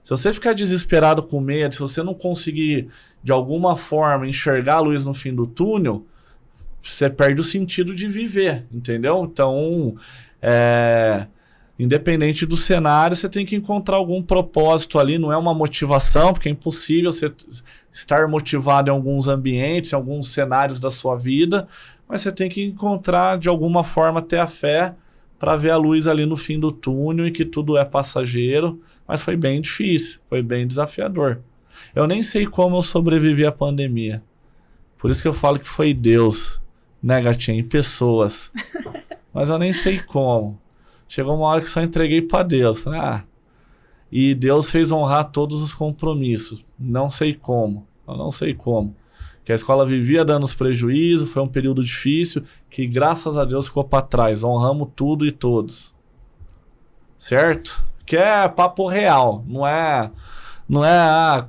[SPEAKER 2] Se você ficar desesperado com medo, se você não conseguir de alguma forma enxergar a luz no fim do túnel, você perde o sentido de viver, entendeu? Então, Independente do cenário, você tem que encontrar algum propósito ali, não é uma motivação, porque é impossível você estar motivado em alguns ambientes, em alguns cenários da sua vida, mas você tem que encontrar, de alguma forma, ter a fé para ver a luz ali no fim do túnel e que tudo é passageiro, mas foi bem difícil, foi bem desafiador. Eu nem sei como eu sobrevivi à pandemia, por isso que eu falo que foi Deus, né, gatinha, e pessoas, mas eu nem sei como. Chegou uma hora que só entreguei para Deus. Falei, e Deus fez honrar todos os compromissos. Não sei como. Eu não sei como. Que a escola vivia dando os prejuízos, foi um período difícil, que graças a Deus ficou para trás. Honramos tudo e todos. Certo? Que é papo real. Não é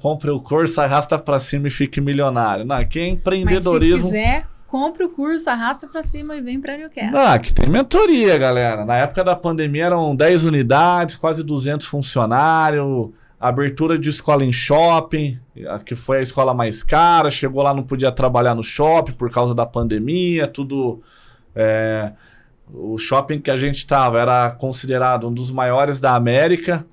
[SPEAKER 2] compre o curso, arrasta para cima e fique milionário. Não, aqui é empreendedorismo.
[SPEAKER 1] Mas se quiser, compre o curso, arrasta pra cima e vem pra onde eu quero.
[SPEAKER 2] Aqui tem mentoria, galera. Na época da pandemia eram 10 unidades, quase 200 funcionários, abertura de escola em shopping, que foi a escola mais cara, chegou lá, não podia trabalhar no shopping por causa da pandemia, tudo... o shopping que a gente estava era considerado um dos maiores da América,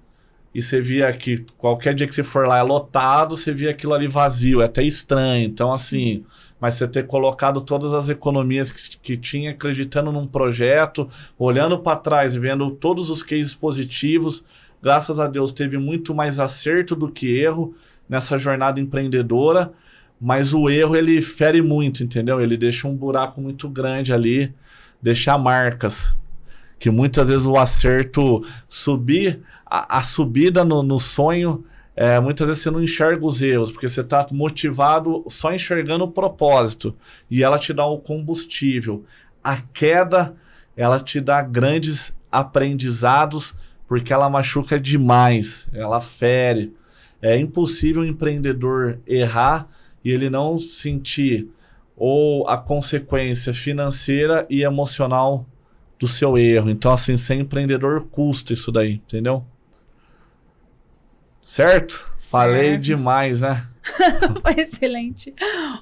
[SPEAKER 2] e você via que qualquer dia que você for lá é lotado, você via aquilo ali vazio, é até estranho. Então, assim... Mas você ter colocado todas as economias que tinha, acreditando num projeto, olhando para trás e vendo todos os cases positivos, graças a Deus teve muito mais acerto do que erro nessa jornada empreendedora, mas o erro ele fere muito, entendeu? Ele deixa um buraco muito grande ali, deixa marcas, que muitas vezes o acerto subir, a subida no sonho... muitas vezes você não enxerga os erros, porque você está motivado só enxergando o propósito, e ela te dá o combustível. A queda, ela te dá grandes aprendizados, porque ela machuca demais, ela fere. É impossível um empreendedor errar e ele não sentir ou a consequência financeira e emocional do seu erro. Então, assim, ser empreendedor custa isso daí, entendeu? Certo? Falei demais, né?
[SPEAKER 1] Foi excelente.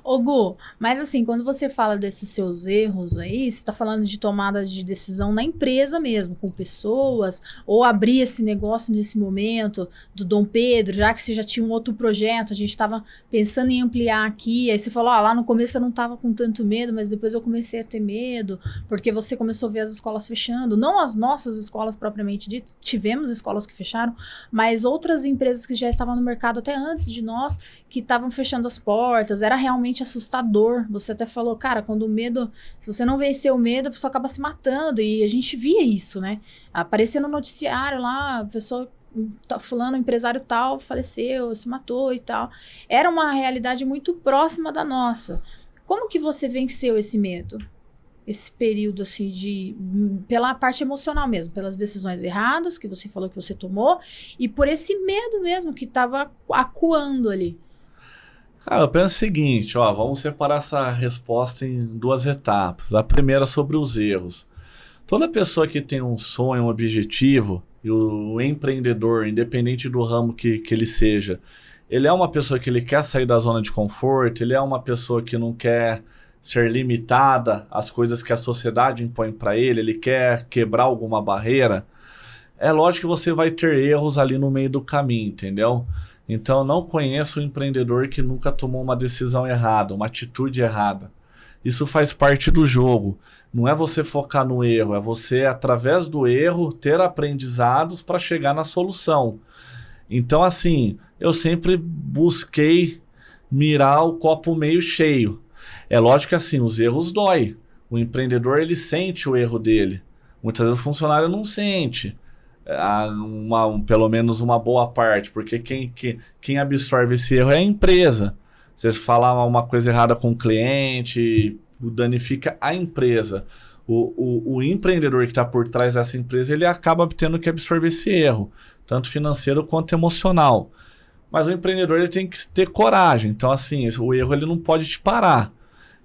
[SPEAKER 1] Ô Gu, mas assim, quando você fala desses seus erros aí, você tá falando de tomadas de decisão na empresa mesmo, com pessoas, ou abrir esse negócio nesse momento do Dom Pedro, já que você já tinha um outro projeto, a gente tava pensando em ampliar aqui, aí você falou, lá no começo eu não tava com tanto medo, mas depois eu comecei a ter medo, porque você começou a ver as escolas fechando, não as nossas escolas propriamente dito, tivemos escolas que fecharam, mas outras empresas que já estavam no mercado até antes de nós, que estavam fechando as portas, era realmente assustador. Você até falou, cara, quando o medo, se você não vencer o medo, a pessoa acaba se matando, e a gente via isso, né? Aparecia no noticiário lá, a pessoa, fulano, empresário tal, faleceu, se matou e tal. Era uma realidade muito próxima da nossa. Como que você venceu esse medo? Esse período, assim, pela parte emocional mesmo, pelas decisões erradas que você falou que você tomou, e por esse medo mesmo que estava acuando ali.
[SPEAKER 2] Cara, eu penso o seguinte, vamos separar essa resposta em duas etapas. A primeira sobre os erros. Toda pessoa que tem um sonho, um objetivo, e o empreendedor, independente do ramo que ele seja, ele é uma pessoa que ele quer sair da zona de conforto, ele é uma pessoa que não quer ser limitada às coisas que a sociedade impõe para ele quer quebrar alguma barreira. É lógico que você vai ter erros ali no meio do caminho, entendeu? Então, eu não conheço um empreendedor que nunca tomou uma decisão errada, uma atitude errada. Isso faz parte do jogo. Não é você focar no erro, é você, através do erro, ter aprendizados para chegar na solução. Então, assim, eu sempre busquei mirar o copo meio cheio. É lógico que, assim, os erros dói. O empreendedor, ele sente o erro dele. Muitas vezes o funcionário não sente. Pelo menos uma boa parte, porque quem absorve esse erro é a empresa. Você falar uma coisa errada com o cliente, danifica a empresa. O empreendedor que está por trás dessa empresa, ele acaba tendo que absorver esse erro, tanto financeiro quanto emocional. Mas o empreendedor ele tem que ter coragem. Então, assim, o erro ele não pode te parar.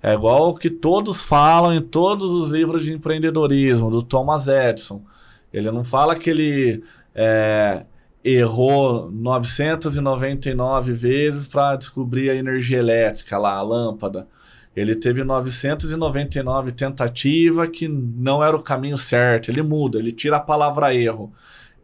[SPEAKER 2] É igual o que todos falam em todos os livros de empreendedorismo, do Thomas Edison. Ele não fala que ele errou 999 vezes para descobrir a energia elétrica lá, a lâmpada. Ele teve 999 tentativas que não era o caminho certo. Ele muda, ele tira a palavra erro.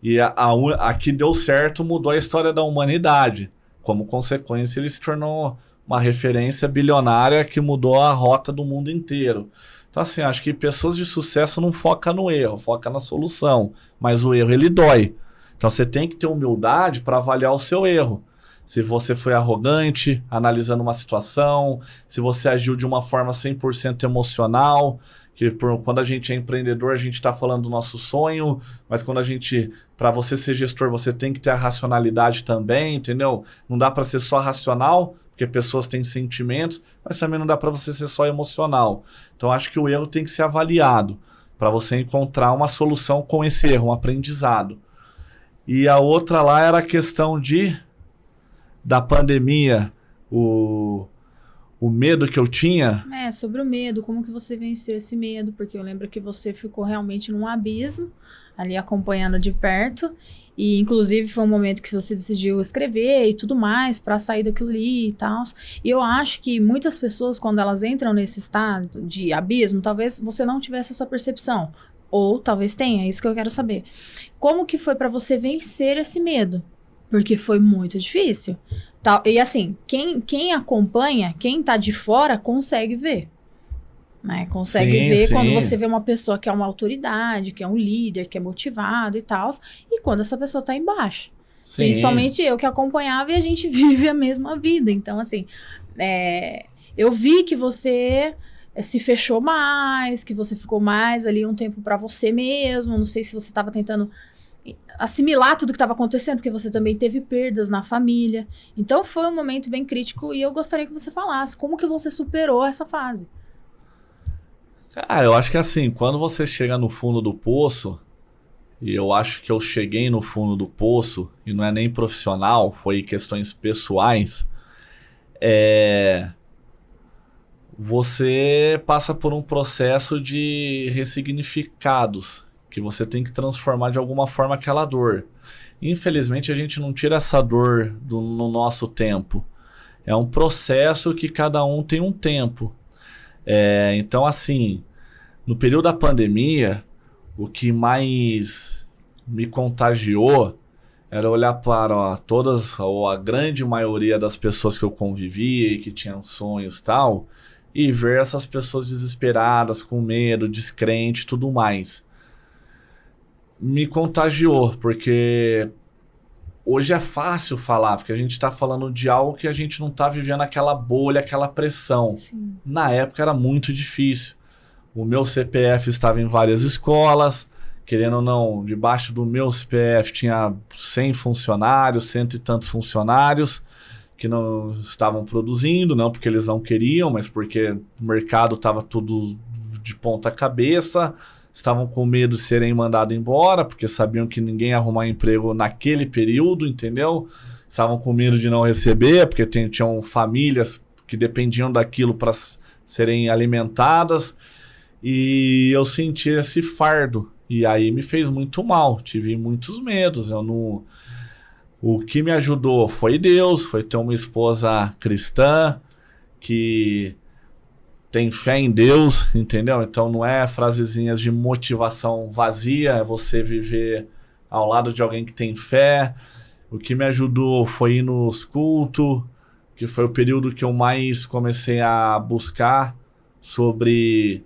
[SPEAKER 2] E a que deu certo mudou a história da humanidade. Como consequência, ele se tornou uma referência bilionária que mudou a rota do mundo inteiro. Então, assim, acho que pessoas de sucesso não focam no erro, focam na solução. Mas o erro, ele dói. Então, você tem que ter humildade para avaliar o seu erro. Se você foi arrogante, analisando uma situação, se você agiu de uma forma 100% emocional, que quando a gente é empreendedor, a gente está falando do nosso sonho, mas para você ser gestor, você tem que ter a racionalidade também, entendeu? Não dá para ser só racional, porque pessoas têm sentimentos, mas também não dá para você ser só emocional. Então, acho que o erro tem que ser avaliado, para você encontrar uma solução com esse erro, um aprendizado. E a outra lá era a questão da pandemia, o medo que eu tinha.
[SPEAKER 1] Sobre o medo, como que você venceu esse medo? Porque eu lembro que você ficou realmente num abismo, ali acompanhando de perto, e inclusive foi um momento que você decidiu escrever e tudo mais, para sair daquilo ali e tal. E eu acho que muitas pessoas, quando elas entram nesse estado de abismo, talvez você não tivesse essa percepção, ou talvez tenha, é isso que eu quero saber. Como que foi para você vencer esse medo? Porque foi muito difícil. E assim, quem acompanha, quem tá de fora, consegue ver. Né? Consegue ver quando você vê uma pessoa que é uma autoridade, que é um líder, que é motivado e tal, e quando essa pessoa tá embaixo. Sim. Principalmente eu que acompanhava e a gente vive a mesma vida. Então, assim, eu vi que você se fechou mais, que você ficou mais ali um tempo pra você mesmo. Não sei se você tava tentando assimilar tudo que estava acontecendo, porque você também teve perdas na família. Então foi um momento bem crítico e eu gostaria que você falasse como que você superou essa fase.
[SPEAKER 2] Cara, eu acho que assim, quando você chega no fundo do poço, e eu acho que eu cheguei no fundo do poço, e não é nem profissional, foi questões pessoais, você passa por um processo de ressignificados, que você tem que transformar de alguma forma aquela dor. Infelizmente, a gente não tira essa dor no nosso tempo. É um processo que cada um tem um tempo. Então, assim, no período da pandemia, o que mais me contagiou era olhar para todas, ou a grande maioria das pessoas que eu convivia e que tinham sonhos e tal, e ver essas pessoas desesperadas, com medo, descrente e tudo mais. Me contagiou, porque hoje é fácil falar, porque a gente está falando de algo que a gente não está vivendo aquela bolha, aquela pressão.
[SPEAKER 1] Sim.
[SPEAKER 2] Na época era muito difícil. O meu CPF estava em várias escolas, querendo ou não, debaixo do meu CPF tinha 100 funcionários, 100 e tantos funcionários que não estavam produzindo, não porque eles não queriam, mas porque o mercado estava tudo de ponta cabeça. Estavam com medo de serem mandados embora, porque sabiam que ninguém ia arrumar emprego naquele período, entendeu? Estavam com medo de não receber, porque tinham famílias que dependiam daquilo para serem alimentadas. E eu senti esse fardo. E aí me fez muito mal. Tive muitos medos. O que me ajudou foi Deus, foi ter uma esposa cristã que tem fé em Deus, entendeu? Então não é frasezinhas de motivação vazia, é você viver ao lado de alguém que tem fé. O que me ajudou foi ir nos cultos, que foi o período que eu mais comecei a buscar sobre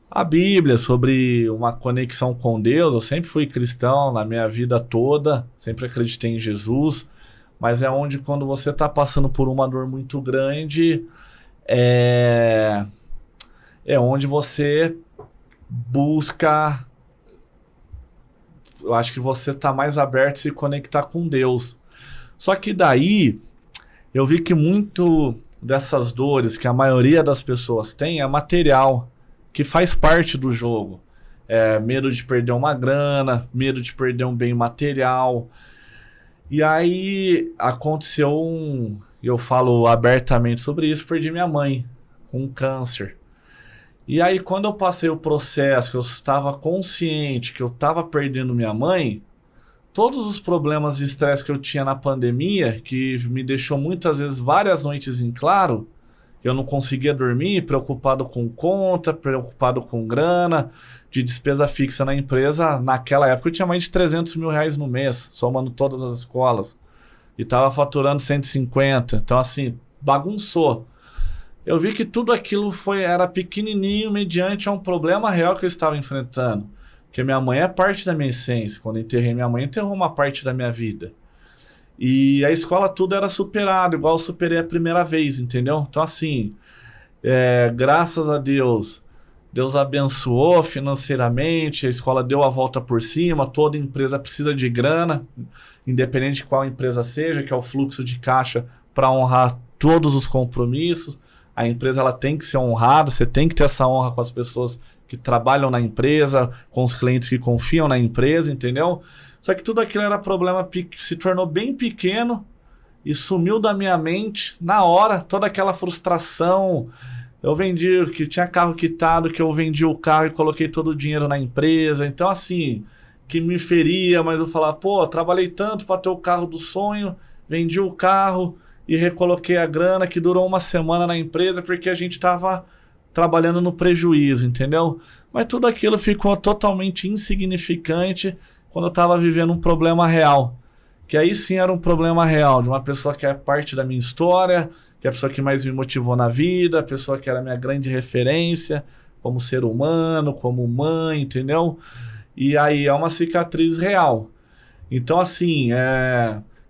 [SPEAKER 2] a Bíblia, sobre uma conexão com Deus. Eu sempre fui cristão na minha vida toda, sempre acreditei em Jesus, mas é onde quando você está passando por uma dor muito grande, é onde você busca, eu acho que você está mais aberto a se conectar com Deus. Só que daí eu vi que muito dessas dores que a maioria das pessoas tem é material, que faz parte do jogo. Medo de perder uma grana, medo de perder um bem material. E aí aconteceu eu falo abertamente sobre isso, perdi minha mãe com câncer. E aí quando eu passei o processo, que eu estava consciente que eu estava perdendo minha mãe, todos os problemas e estresse que eu tinha na pandemia, que me deixou muitas vezes várias noites em claro, Eu não conseguia dormir, preocupado com conta, preocupado com grana, de despesa fixa na empresa. Naquela época eu tinha mais de 300 mil reais no mês, somando todas as escolas. E estava faturando 150. Então, assim, bagunçou. Eu vi que tudo aquilo era pequenininho mediante a um problema real que eu estava enfrentando. Porque minha mãe é parte da minha essência. Quando eu enterrei minha mãe, enterrou uma parte da minha vida. E a escola tudo era superado, igual eu superei a primeira vez, entendeu? Então, assim, graças a Deus, Deus abençoou financeiramente, a escola deu a volta por cima, toda empresa precisa de grana, independente de qual empresa seja, que é o fluxo de caixa para honrar todos os compromissos. A empresa ela tem que ser honrada, você tem que ter essa honra com as pessoas que trabalham na empresa, com os clientes que confiam na empresa, entendeu? Só que tudo aquilo era problema se tornou bem pequeno e sumiu da minha mente na hora, toda aquela frustração. Eu vendi, que tinha carro quitado, que eu vendi o carro e coloquei todo o dinheiro na empresa. Então, assim, que me feria, mas eu falava, pô, trabalhei tanto para ter o carro do sonho, vendi o carro e recoloquei a grana que durou uma semana na empresa porque a gente estava trabalhando no prejuízo, entendeu? Mas tudo aquilo ficou totalmente insignificante quando eu estava vivendo um problema real. Que aí sim era um problema real, de uma pessoa que é parte da minha história, que é a pessoa que mais me motivou na vida, a pessoa que era a minha grande referência, como ser humano, como mãe, entendeu? E aí é uma cicatriz real. Então, assim,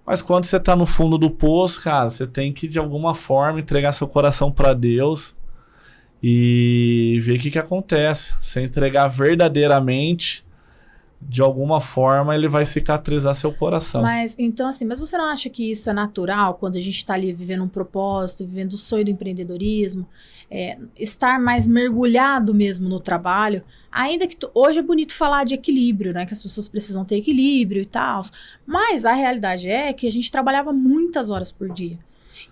[SPEAKER 2] mas quando você tá no fundo do poço, cara, você tem que, de alguma forma, entregar seu coração para Deus e ver o que acontece. Você entregar verdadeiramente, de alguma forma ele vai cicatrizar seu coração.
[SPEAKER 1] Mas, então assim, mas você não acha que isso é natural quando a gente está ali vivendo um propósito, vivendo o sonho do empreendedorismo, estar mais mergulhado mesmo no trabalho, ainda que hoje é bonito falar de equilíbrio, né, que as pessoas precisam ter equilíbrio e tal, mas a realidade é que a gente trabalhava muitas horas por dia.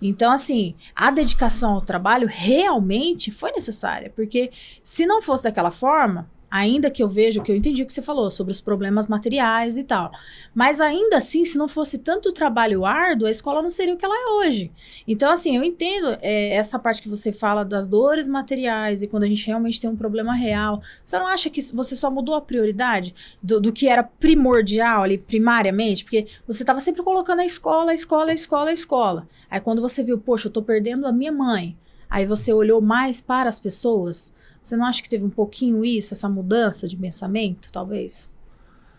[SPEAKER 1] Então, assim, a dedicação ao trabalho realmente foi necessária, porque se não fosse daquela forma, ainda que eu veja, que eu entendi o que você falou sobre os problemas materiais e tal, mas ainda assim, se não fosse tanto trabalho árduo, a escola não seria o que ela é hoje. Então, assim, eu entendo essa parte que você fala das dores materiais e quando a gente realmente tem um problema real. Você não acha que você só mudou a prioridade do que era primordial ali, primariamente? Porque você estava sempre colocando a escola. Aí quando você viu, poxa, eu tô perdendo a minha mãe, aí você olhou mais para as pessoas. Você não acha que teve um pouquinho isso, essa mudança de pensamento, talvez?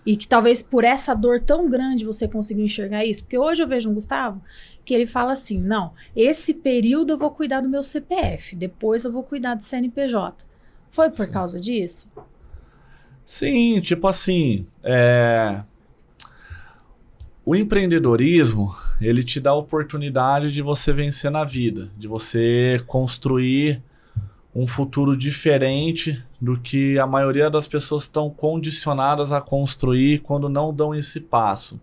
[SPEAKER 1] E que talvez por essa dor tão grande você conseguiu enxergar isso? Porque hoje eu vejo um Gustavo que ele fala assim, não, esse período eu vou cuidar do meu CPF, depois eu vou cuidar do CNPJ. Foi por causa disso?
[SPEAKER 2] Sim, tipo assim, o empreendedorismo, ele te dá a oportunidade de você vencer na vida, de você construir um futuro diferente do que a maioria das pessoas estão condicionadas a construir quando não dão esse passo.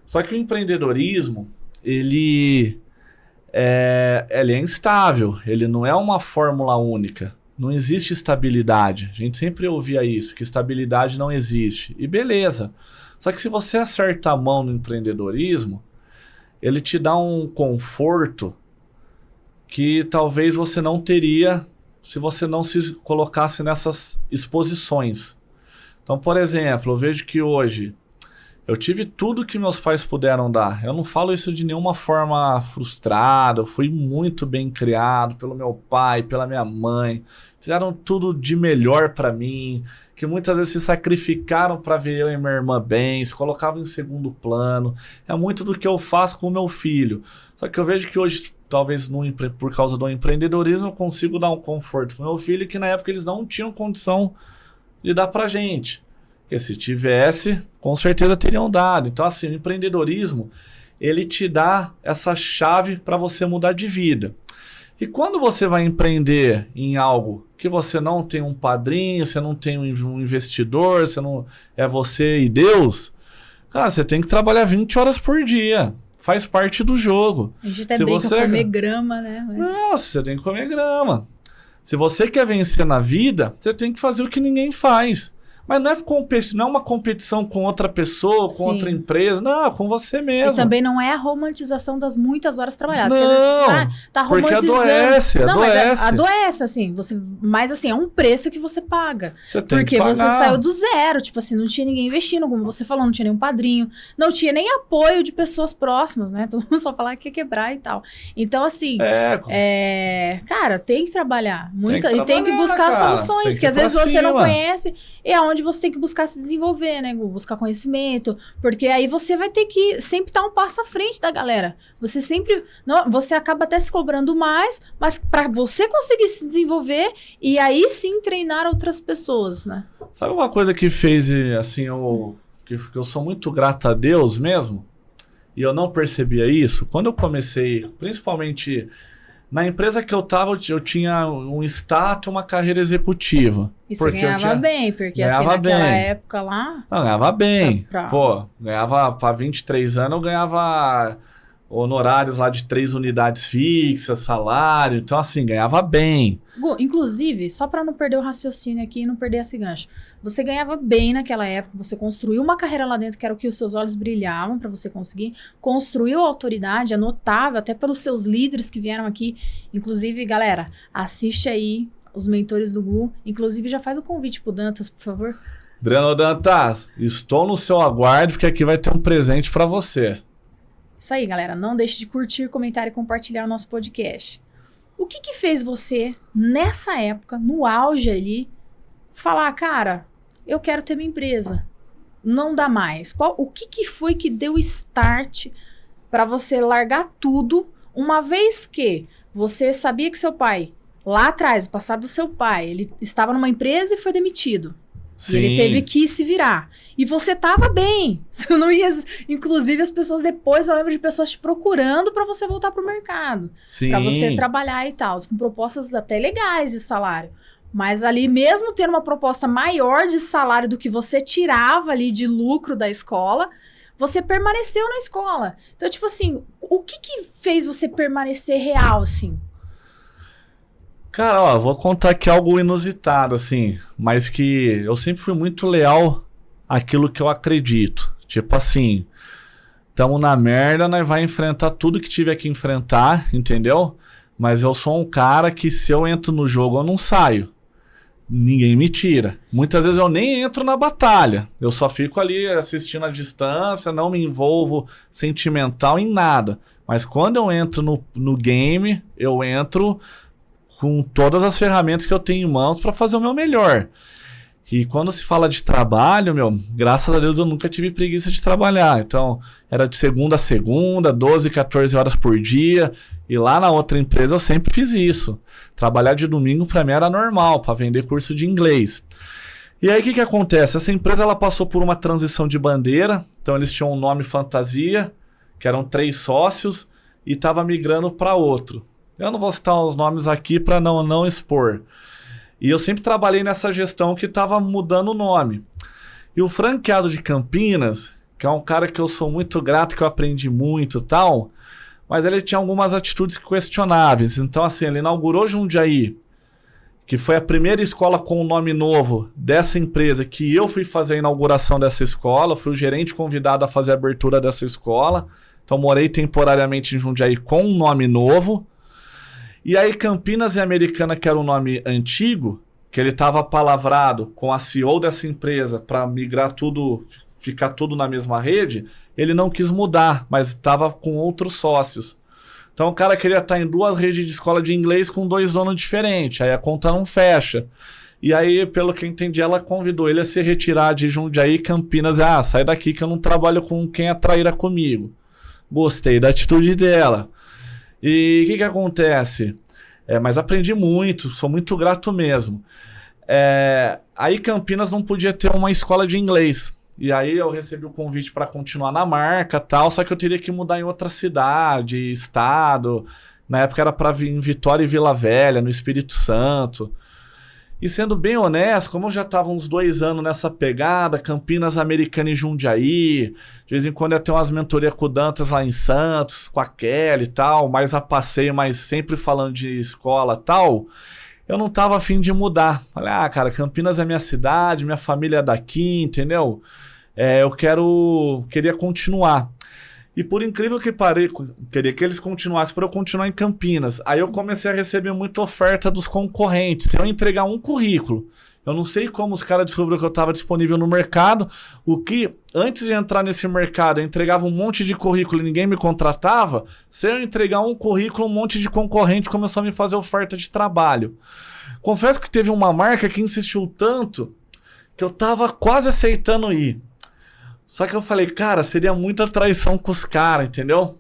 [SPEAKER 2] Só que o empreendedorismo, ele é instável, ele não é uma fórmula única. Não existe estabilidade. A gente sempre ouvia isso, que estabilidade não existe. E beleza. Só que se você acertar a mão no empreendedorismo, ele te dá um conforto que talvez você não teria se você não se colocasse nessas exposições. Então, por exemplo, eu vejo que hoje eu tive tudo que meus pais puderam dar. Eu não falo isso de nenhuma forma frustrada, eu fui muito bem criado pelo meu pai, pela minha mãe. Fizeram tudo de melhor para mim, que muitas vezes se sacrificaram para ver eu e minha irmã bem, se colocavam em segundo plano. É muito do que eu faço com o meu filho. Só que eu vejo que hoje, talvez por causa do empreendedorismo, eu consigo dar um conforto pro meu filho que na época eles não tinham condição de dar pra gente. Porque se tivesse, com certeza teriam dado. Então, assim, o empreendedorismo, ele te dá essa chave para você mudar de vida. E quando você vai empreender em algo que você não tem um padrinho, você não tem um investidor, você não é você e Deus, cara, você tem que trabalhar 20 horas por dia. Faz parte do jogo.
[SPEAKER 1] A gente até brinca comer grama, né? Mas...
[SPEAKER 2] Nossa, você tem que comer grama. Se você quer vencer na vida, você tem que fazer o que ninguém faz. Mas não é uma competição com outra pessoa, com outra empresa. Não, com você mesmo.
[SPEAKER 1] E também não é a romantização das muitas horas trabalhadas.
[SPEAKER 2] Não,
[SPEAKER 1] porque às vezes tá romantizando.
[SPEAKER 2] Adoece.
[SPEAKER 1] Mas adoece, assim. Mas assim, é um preço que você paga.
[SPEAKER 2] Você tem
[SPEAKER 1] porque
[SPEAKER 2] que pagar.
[SPEAKER 1] você saiu do zero. Tipo assim, não tinha ninguém investindo, como você falou, não tinha nenhum padrinho. Não tinha nem apoio de pessoas próximas, né? Todo mundo só falar que ia quebrar e tal. Então, assim, cara, tem que trabalhar. E tem que buscar soluções, que às vezes você não conhece. E é onde você tem que buscar se desenvolver, né? Buscar conhecimento. Porque aí você vai ter que sempre estar um passo à frente da galera. Você sempre... você acaba até se cobrando mais, mas para você conseguir se desenvolver e aí sim treinar outras pessoas, né?
[SPEAKER 2] Sabe uma coisa que fez, assim, que eu sou muito grato a Deus mesmo? E eu não percebia isso? Quando eu comecei, principalmente... Na empresa que eu tava, eu tinha um status, uma carreira executiva.
[SPEAKER 1] E você ganhava bem, porque assim, naquela época lá...
[SPEAKER 2] Não, ganhava bem. Pô, ganhava para 23 anos, eu ganhava honorários lá de 3 unidades fixas, salário. Então, assim, ganhava bem.
[SPEAKER 1] Gu, inclusive, só para não perder o raciocínio aqui e não perder esse gancho. Você ganhava bem naquela época, você construiu uma carreira lá dentro que era o que os seus olhos brilhavam para você conseguir. Construiu autoridade, é notável, até pelos seus líderes que vieram aqui. Inclusive, galera, assiste aí os mentores do Gu. Inclusive, já faz o convite pro Dantas, por favor.
[SPEAKER 2] Breno Dantas, estou no seu aguardo, porque aqui vai ter um presente para você.
[SPEAKER 1] Isso aí, galera. Não deixe de curtir, comentar e compartilhar o nosso podcast. O que fez você, nessa época, no auge ali, falar, cara, eu quero ter minha empresa. Não dá mais. O que foi que deu start para você largar tudo, uma vez que você sabia que seu pai, lá atrás, o passado do seu pai, ele estava numa empresa e foi demitido.
[SPEAKER 2] Sim.
[SPEAKER 1] E ele teve que se virar. E você tava bem. Você não ia... Inclusive, as pessoas depois, eu lembro de pessoas te procurando para você voltar pro mercado.
[SPEAKER 2] Sim.
[SPEAKER 1] Para você trabalhar e tal. Com propostas até legais de salário. Mas ali, mesmo tendo uma proposta maior de salário do que você tirava ali de lucro da escola, você permaneceu na escola. Então, tipo assim, o que fez você permanecer real, assim?
[SPEAKER 2] Cara, ó, vou contar aqui algo inusitado, assim, mas que eu sempre fui muito leal àquilo que eu acredito. Tipo assim, tamo na merda, nós vai enfrentar tudo que tiver que enfrentar, entendeu? Mas eu sou um cara que se eu entro no jogo, eu não saio. Ninguém me tira. Muitas vezes eu nem entro na batalha. Eu só fico ali assistindo à distância, não me envolvo sentimental em nada. Mas quando eu entro no game, eu entro com todas as ferramentas que eu tenho em mãos para fazer o meu melhor. E quando se fala de trabalho, graças a Deus eu nunca tive preguiça de trabalhar. Então, era de segunda a segunda, 12, 14 horas por dia. E lá na outra empresa eu sempre fiz isso. Trabalhar de domingo para mim era normal, para vender curso de inglês. E aí o que acontece? Essa empresa ela passou por uma transição de bandeira. Então eles tinham um nome fantasia, que eram 3 sócios, e estava migrando para outro. Eu não vou citar os nomes aqui para não expor. E eu sempre trabalhei nessa gestão que estava mudando o nome. E o franqueado de Campinas, que é um cara que eu sou muito grato, que eu aprendi muito e tal, mas ele tinha algumas atitudes questionáveis. Então, assim, ele inaugurou Jundiaí, que foi a primeira escola com um nome novo dessa empresa, que eu fui fazer a inauguração dessa escola, fui o gerente convidado a fazer a abertura dessa escola. Então, morei temporariamente em Jundiaí com um nome novo. E aí Campinas e Americana, que era um nome antigo, que ele estava palavrado com a CEO dessa empresa para migrar tudo, ficar tudo na mesma rede, ele não quis mudar, mas estava com outros sócios. Então o cara queria estar em 2 redes de escola de inglês com 2 donos diferentes, aí a conta não fecha. E aí, pelo que eu entendi, ela convidou ele a se retirar de Jundiaí e Campinas. Sai daqui que eu não trabalho com quem atrairá comigo. Gostei da atitude dela. E o que acontece? Mas aprendi muito, sou muito grato mesmo. Aí Campinas não podia ter uma escola de inglês. E aí eu recebi o convite para continuar na marca e tal, só que eu teria que mudar em outra cidade, estado. Na época era para vir em Vitória e Vila Velha, no Espírito Santo. E sendo bem honesto, como eu já estava uns 2 anos nessa pegada, Campinas, Americana e Jundiaí, de vez em quando eu tenho umas mentorias com o Dantas lá em Santos, com a Kelly e tal, mais a passeio, mas sempre falando de escola e tal, eu não tava afim de mudar. Falei, cara, Campinas é minha cidade, minha família é daqui, entendeu? Queria continuar. E por incrível que pareça, queria que eles continuassem para eu continuar em Campinas. Aí eu comecei a receber muita oferta dos concorrentes. Se eu entregar um currículo, eu não sei como os caras descobriram que eu estava disponível no mercado, o que, antes de entrar nesse mercado, eu entregava um monte de currículo e ninguém me contratava. Se eu entregar um currículo, um monte de concorrente começou a me fazer oferta de trabalho. Confesso que teve uma marca que insistiu tanto que eu tava quase aceitando ir. Só que eu falei, cara, seria muita traição com os caras, entendeu?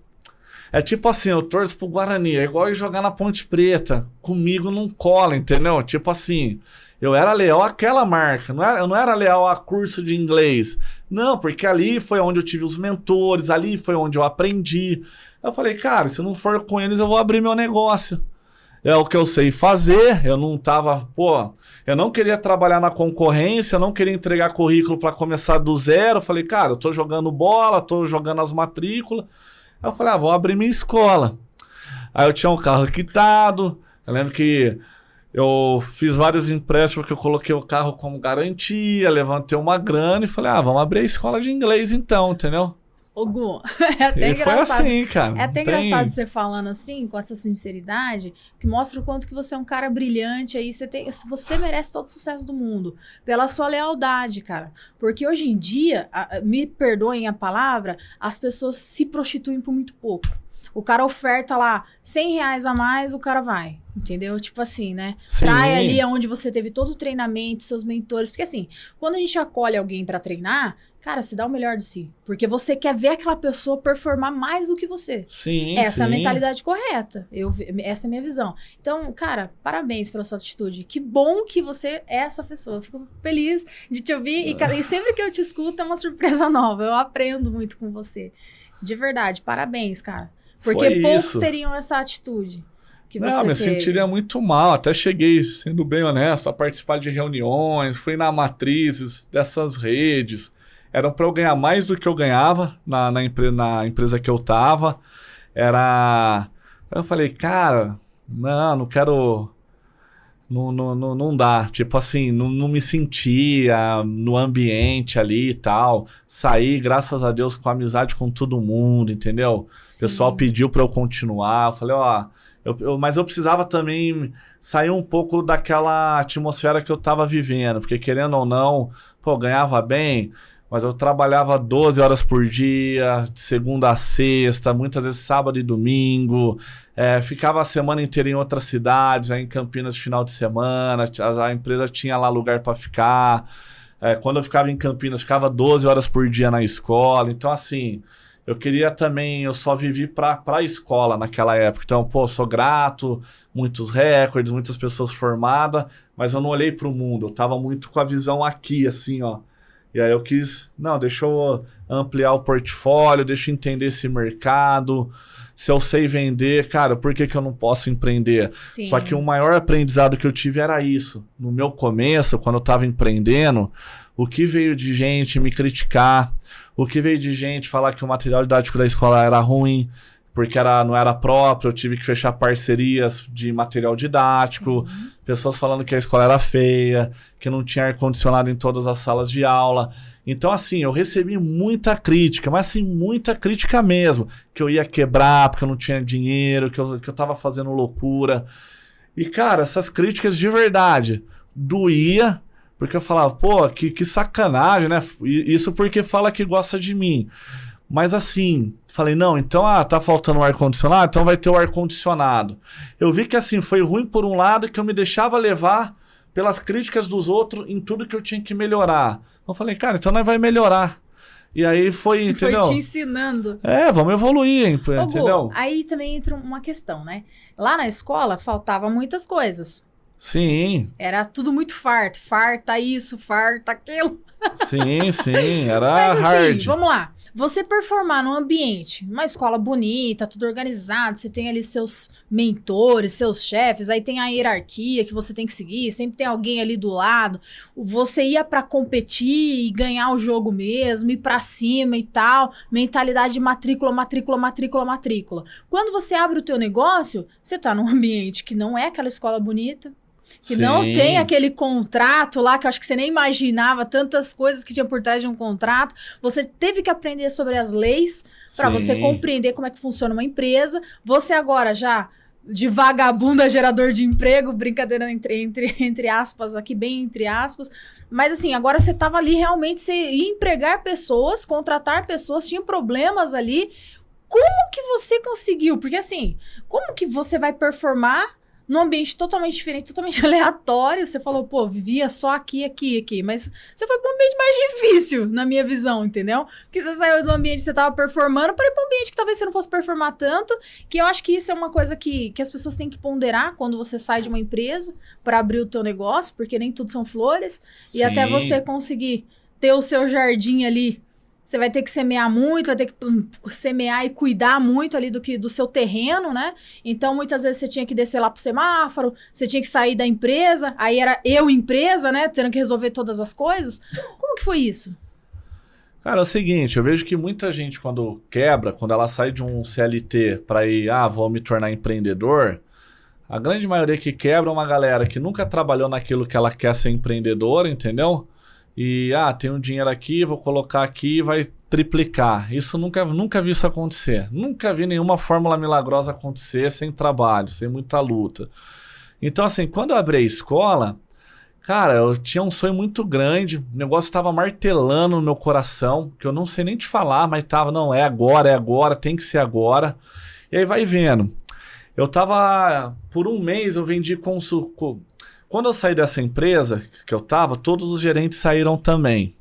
[SPEAKER 2] É tipo assim, eu torço pro Guarani, é igual ir jogar na Ponte Preta. Comigo não cola, entendeu? Tipo assim, eu era leal àquela marca, eu não era leal a curso de inglês. Não, porque ali foi onde eu tive os mentores, ali foi onde eu aprendi. Eu falei, cara, se eu não for com eles, eu vou abrir meu negócio. É o que eu sei fazer, eu não queria trabalhar na concorrência, eu não queria entregar currículo para começar do zero. Eu falei, cara, eu tô jogando bola, tô jogando as matrículas. Aí eu falei, vou abrir minha escola. Aí eu tinha um carro quitado, eu lembro que eu fiz vários empréstimos porque eu coloquei o carro como garantia, levantei uma grana e falei, vamos abrir a escola de inglês então, entendeu?
[SPEAKER 1] Ô, Gu, é até
[SPEAKER 2] e
[SPEAKER 1] engraçado.
[SPEAKER 2] Foi assim, cara.
[SPEAKER 1] É até engraçado você falando assim, com essa sinceridade, que mostra o quanto que você é um cara brilhante aí. Você merece todo o sucesso do mundo. Pela sua lealdade, cara. Porque hoje em dia, me perdoem a palavra, as pessoas se prostituem por muito pouco. O cara oferta lá R$100 a mais, o cara vai. Entendeu? Tipo assim, né?
[SPEAKER 2] Sim.
[SPEAKER 1] Trai ali onde você teve todo o treinamento, seus mentores. Porque assim, quando a gente acolhe alguém pra treinar, cara, se dá o melhor de si. Porque você quer ver aquela pessoa performar mais do que você.
[SPEAKER 2] Sim,
[SPEAKER 1] Essa é a mentalidade correta. Essa é a minha visão. Então, cara, parabéns pela sua atitude. Que bom que você é essa pessoa. Eu fico feliz de te ouvir. E sempre que eu te escuto é uma surpresa nova. Eu aprendo muito com você. De verdade, parabéns, cara. Porque poucos teriam essa atitude.
[SPEAKER 2] Não, me sentiria muito mal. Até cheguei, sendo bem honesto, a participar de reuniões, fui na matrizes dessas redes. Eram para eu ganhar mais do que eu ganhava na empresa que eu tava. Eu falei, cara, não quero. Não dá. Tipo assim, não me sentia no ambiente ali e tal. Saí, graças a Deus, com amizade com todo mundo, entendeu? Sim. O pessoal pediu para eu continuar. Eu falei, mas eu precisava também sair um pouco daquela atmosfera que eu tava vivendo. Porque querendo ou não, ganhava bem. Mas eu trabalhava 12 horas por dia, de segunda a sexta, muitas vezes sábado e domingo. Ficava a semana inteira em outras cidades, aí em Campinas de final de semana. A empresa tinha lá lugar para ficar. Quando eu ficava em Campinas, ficava 12 horas por dia na escola. Então, assim, eu queria também... Eu só vivi para a escola naquela época. Então, sou grato, muitos recordes, muitas pessoas formadas. Mas eu não olhei para o mundo. Eu tava muito com a visão aqui, assim, ó. E aí eu quis, deixa eu ampliar o portfólio, deixa eu entender esse mercado. Se eu sei vender, cara, por que eu não posso empreender?
[SPEAKER 1] Sim.
[SPEAKER 2] Só que o maior aprendizado que eu tive era isso. No meu começo, quando eu estava empreendendo, o que veio de gente me criticar, o que veio de gente falar que o material didático da escola era ruim, porque não era próprio, eu tive que fechar parcerias de material didático, sim. Pessoas falando que a escola era feia, que não tinha ar-condicionado em todas as salas de aula. Então, assim, eu recebi muita crítica, mas assim, muita crítica mesmo, que eu ia quebrar porque eu não tinha dinheiro, que eu tava fazendo loucura. E, cara, essas críticas de verdade doía, porque eu falava, que sacanagem, né? Isso porque fala que gosta de mim. Mas assim, falei, não, então, tá faltando o ar-condicionado, então vai ter o ar-condicionado. Eu vi que assim, foi ruim por um lado, que eu me deixava levar pelas críticas dos outros em tudo que eu tinha que melhorar. Eu falei, cara, então nós vai melhorar. E aí foi, entendeu?
[SPEAKER 1] Foi te ensinando.
[SPEAKER 2] Vamos evoluir, entendeu?
[SPEAKER 1] Gu, aí também entra uma questão, né? Lá na escola faltava muitas coisas.
[SPEAKER 2] Sim.
[SPEAKER 1] Era tudo muito farto. Farta isso, farta aquilo.
[SPEAKER 2] Sim, era
[SPEAKER 1] Mas,
[SPEAKER 2] hard.
[SPEAKER 1] Assim, vamos lá. Você performar num ambiente, uma escola bonita, tudo organizado, você tem ali seus mentores, seus chefes, aí tem a hierarquia que você tem que seguir, sempre tem alguém ali do lado. Você ia pra competir e ganhar o jogo mesmo, ir pra cima e tal, mentalidade de matrícula. Quando você abre o teu negócio, você tá num ambiente que não é aquela escola bonita, Que
[SPEAKER 2] Sim.
[SPEAKER 1] não tem aquele contrato lá, que eu acho que você nem imaginava, tantas coisas que tinha por trás de um contrato. Você teve que aprender sobre as leis para você compreender como é que funciona uma empresa. Você agora já, de vagabunda gerador de emprego, brincadeira entre aspas aqui, bem entre aspas. Mas assim, agora você estava ali realmente, você ia empregar pessoas, contratar pessoas, tinha problemas ali. Como que você conseguiu? Porque assim, como que você vai performar num ambiente totalmente diferente, totalmente aleatório? Você falou, pô, vivia só aqui, mas você foi para um ambiente mais difícil, na minha visão, entendeu? Porque você saiu do ambiente que você estava performando para ir para um ambiente que talvez você não fosse performar tanto, que eu acho que isso é uma coisa que as pessoas têm que ponderar quando você sai de uma empresa para abrir o teu negócio, porque nem tudo são flores, e até você conseguir ter o seu jardim ali, você vai ter que semear muito, vai ter que semear e cuidar muito ali do seu terreno, né? Então, muitas vezes você tinha que descer lá pro semáforo, você tinha que sair da empresa, aí era empresa, né? Tendo que resolver todas as coisas. Como que foi isso?
[SPEAKER 2] Cara, é o seguinte, eu vejo que muita gente quando quebra, quando ela sai de um CLT para ir, vou me tornar empreendedor, a grande maioria que quebra é uma galera que nunca trabalhou naquilo que ela quer ser empreendedora, entendeu? E, tem um dinheiro aqui, vou colocar aqui e vai triplicar. Isso nunca vi isso acontecer. Nunca vi nenhuma fórmula milagrosa acontecer sem trabalho, sem muita luta. Então, assim, quando eu abri a escola, cara, eu tinha um sonho muito grande. O negócio estava martelando no meu coração, que eu não sei nem te falar, mas tava, não, é agora, tem que ser agora. E aí vai vendo. Eu tava, por um mês, eu vendi Quando eu saí dessa empresa que eu tava, todos os gerentes saíram também.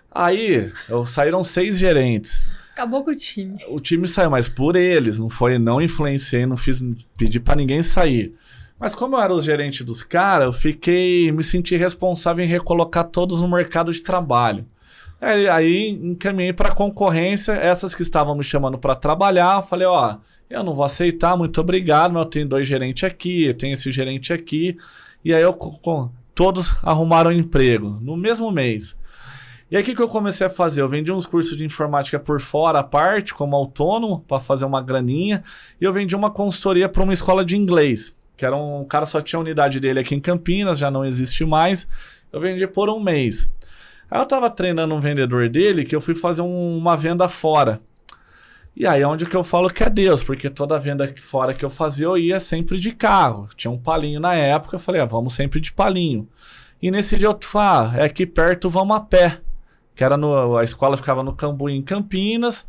[SPEAKER 2] Aí, saíram 6 gerentes.
[SPEAKER 1] Acabou com o time.
[SPEAKER 2] O time saiu, mas por eles, não influenciei, pedi pra ninguém sair. Mas como eu era o gerente dos caras, me senti responsável em recolocar todos no mercado de trabalho. Aí encaminhei pra concorrência, essas que estavam me chamando pra trabalhar, eu falei, eu não vou aceitar, muito obrigado, mas eu tenho 2 gerentes aqui, eu tenho esse gerente aqui. E aí todos arrumaram emprego no mesmo mês. E aí o que eu comecei a fazer? Eu vendi uns cursos de informática por fora, à parte, como autônomo, para fazer uma graninha. E eu vendi uma consultoria para uma escola de inglês, que era um cara, só tinha a unidade dele aqui em Campinas, já não existe mais. Eu vendi por um mês. Aí eu tava treinando um vendedor dele, que eu fui fazer uma venda fora. E aí é onde que eu falo que é Deus, porque toda venda fora que eu fazia, eu ia sempre de carro. Tinha um Palinho na época, eu falei, vamos sempre de Palinho. E nesse dia eu falei, é aqui perto, vamos a pé. Que era a escola ficava no Cambuí, em Campinas,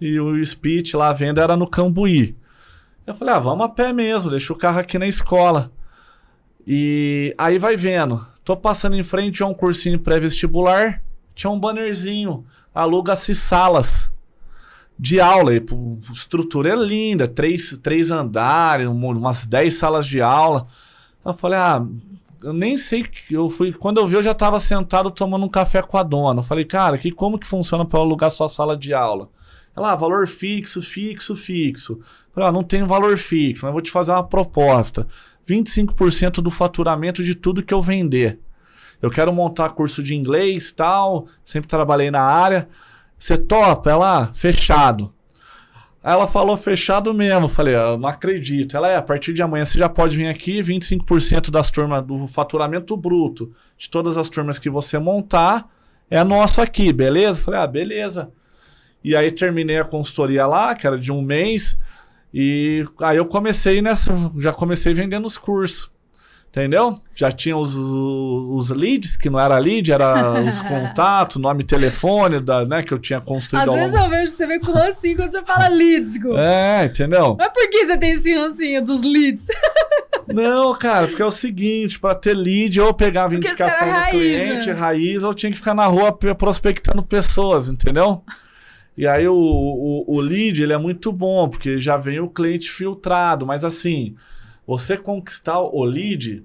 [SPEAKER 2] e o speech lá, a venda era no Cambuí. Eu falei, vamos a pé mesmo, deixa o carro aqui na escola. E aí vai vendo, tô passando em frente a um cursinho pré-vestibular, tinha um bannerzinho, aluga-se salas de aula, e estrutura é linda, 3 andares, umas 10 salas de aula. Eu falei, eu nem sei, quando eu vi eu já estava sentado tomando um café com a dona. Eu falei, cara, como que funciona para alugar sua sala de aula? Ela, valor fixo. Eu falei, não tem valor fixo, mas vou te fazer uma proposta, 25% do faturamento de tudo que eu vender. Eu quero montar curso de inglês, tal, sempre trabalhei na área. Você topa? Ela, fechado. Aí ela falou, fechado mesmo. Falei, eu não acredito. Ela, a partir de amanhã você já pode vir aqui, 25% das turmas do faturamento bruto, de todas as turmas que você montar, é nosso aqui, beleza? Falei, beleza. E aí terminei a consultoria lá, que era de um mês, e aí eu já comecei vendendo os cursos. Entendeu? Já tinha os leads, que não era lead, era os contatos, nome, telefone, né, que eu tinha construído.
[SPEAKER 1] Às vezes eu vejo você vê com rancinho quando você fala leads.
[SPEAKER 2] Entendeu?
[SPEAKER 1] Mas por que você tem esse rancinho dos leads?
[SPEAKER 2] Não, cara, porque é o seguinte, para ter lead, eu pegava
[SPEAKER 1] porque
[SPEAKER 2] indicação do cliente, raiz, ou eu tinha que ficar na rua prospectando pessoas, entendeu? E aí o lead, ele é muito bom, porque já vem o cliente filtrado, mas assim, você conquistar o lead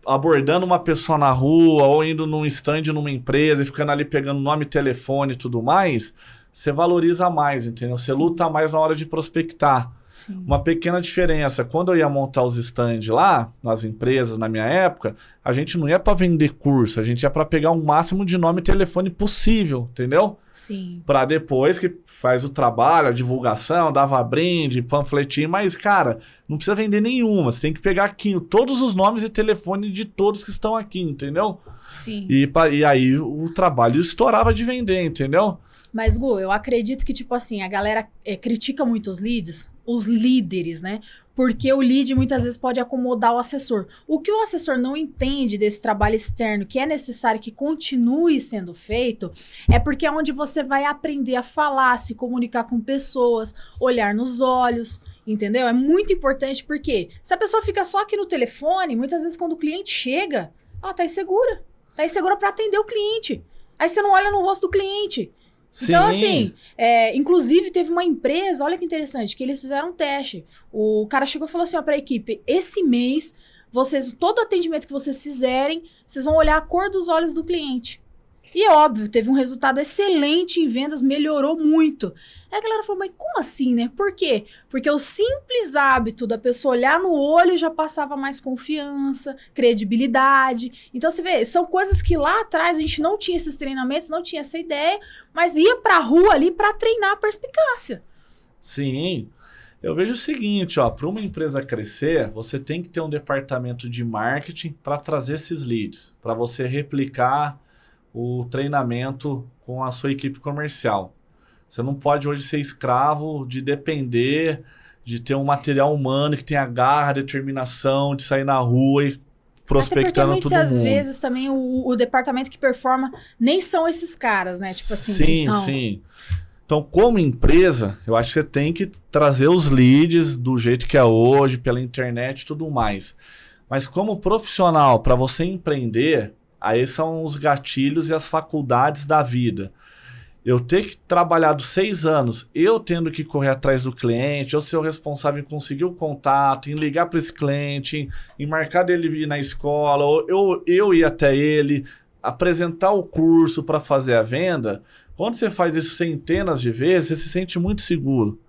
[SPEAKER 2] abordando uma pessoa na rua ou indo num stand numa empresa e ficando ali pegando nome, telefone e tudo mais, você valoriza mais, entendeu? Você luta mais na hora de prospectar.
[SPEAKER 1] Sim.
[SPEAKER 2] Uma pequena diferença, quando eu ia montar os stands lá, nas empresas, na minha época, a gente não ia para vender curso, a gente ia para pegar o máximo de nome e telefone possível, entendeu?
[SPEAKER 1] Sim.
[SPEAKER 2] Para depois que faz o trabalho, a divulgação, dava brinde, panfletinho, mas, cara, não precisa vender nenhuma, você tem que pegar aqui todos os nomes e telefone de todos que estão aqui, entendeu?
[SPEAKER 1] Sim.
[SPEAKER 2] E aí o trabalho estourava de vender, entendeu?
[SPEAKER 1] Mas, Gu, eu acredito que, tipo assim, a galera critica muito os leads, os líderes, né? Porque o lead muitas vezes pode acomodar o assessor. O que o assessor não entende desse trabalho externo, que é necessário que continue sendo feito, é porque é onde você vai aprender a falar, se comunicar com pessoas, olhar nos olhos, entendeu? É muito importante porque se a pessoa fica só aqui no telefone, muitas vezes quando o cliente chega, ela tá insegura. Tá insegura para atender o cliente. Aí você não olha no rosto do cliente. Então, assim, inclusive teve uma empresa, olha que interessante, que eles fizeram um teste. O cara chegou e falou assim, ó, pra equipe, esse mês, todo atendimento que vocês fizerem, vocês vão olhar a cor dos olhos do cliente. E, óbvio, teve um resultado excelente em vendas, melhorou muito. Aí a galera falou, mas como assim, né? Por quê? Porque o simples hábito da pessoa olhar no olho já passava mais confiança, credibilidade. Então, você vê, são coisas que lá atrás a gente não tinha esses treinamentos, não tinha essa ideia, mas ia pra rua ali pra treinar a perspicácia.
[SPEAKER 2] Sim. Eu vejo o seguinte, ó, para uma empresa crescer, você tem que ter um departamento de marketing para trazer esses leads, para você replicar o treinamento com a sua equipe comercial. Você não pode hoje ser escravo de depender de ter um material humano que tenha garra, determinação, de sair na rua e prospectando todo mundo.
[SPEAKER 1] Muitas vezes também o departamento que performa nem são esses caras, né? Tipo assim,
[SPEAKER 2] sim, sim. Então, como empresa, eu acho que você tem que trazer os leads do jeito que é hoje, pela internet e tudo mais. Mas como profissional, para você empreender, aí são os gatilhos e as faculdades da vida. Eu ter que trabalhado 6 anos, eu tendo que correr atrás do cliente, eu ser o responsável em conseguir o contato, em ligar para esse cliente, em marcar dele ir na escola, ou eu ir até ele, apresentar o curso para fazer a venda. Quando você faz isso centenas de vezes, você se sente muito seguro.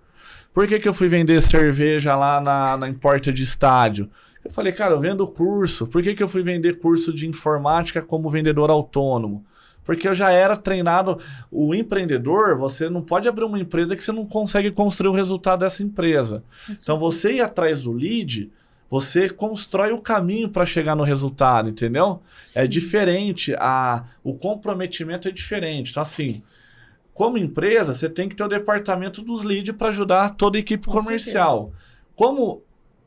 [SPEAKER 2] Por que eu fui vender cerveja lá em porta de estádio? Eu falei, cara, eu vendo curso. Por que eu fui vender curso de informática como vendedor autônomo? Porque eu já era treinado. O empreendedor, você não pode abrir uma empresa que você não consegue construir o resultado dessa empresa. Então, você ir atrás do lead, você constrói o caminho para chegar no resultado, entendeu? Sim. É diferente, o comprometimento é diferente. Então, assim, como empresa, você tem que ter o departamento dos leads para ajudar toda a equipe comercial. Como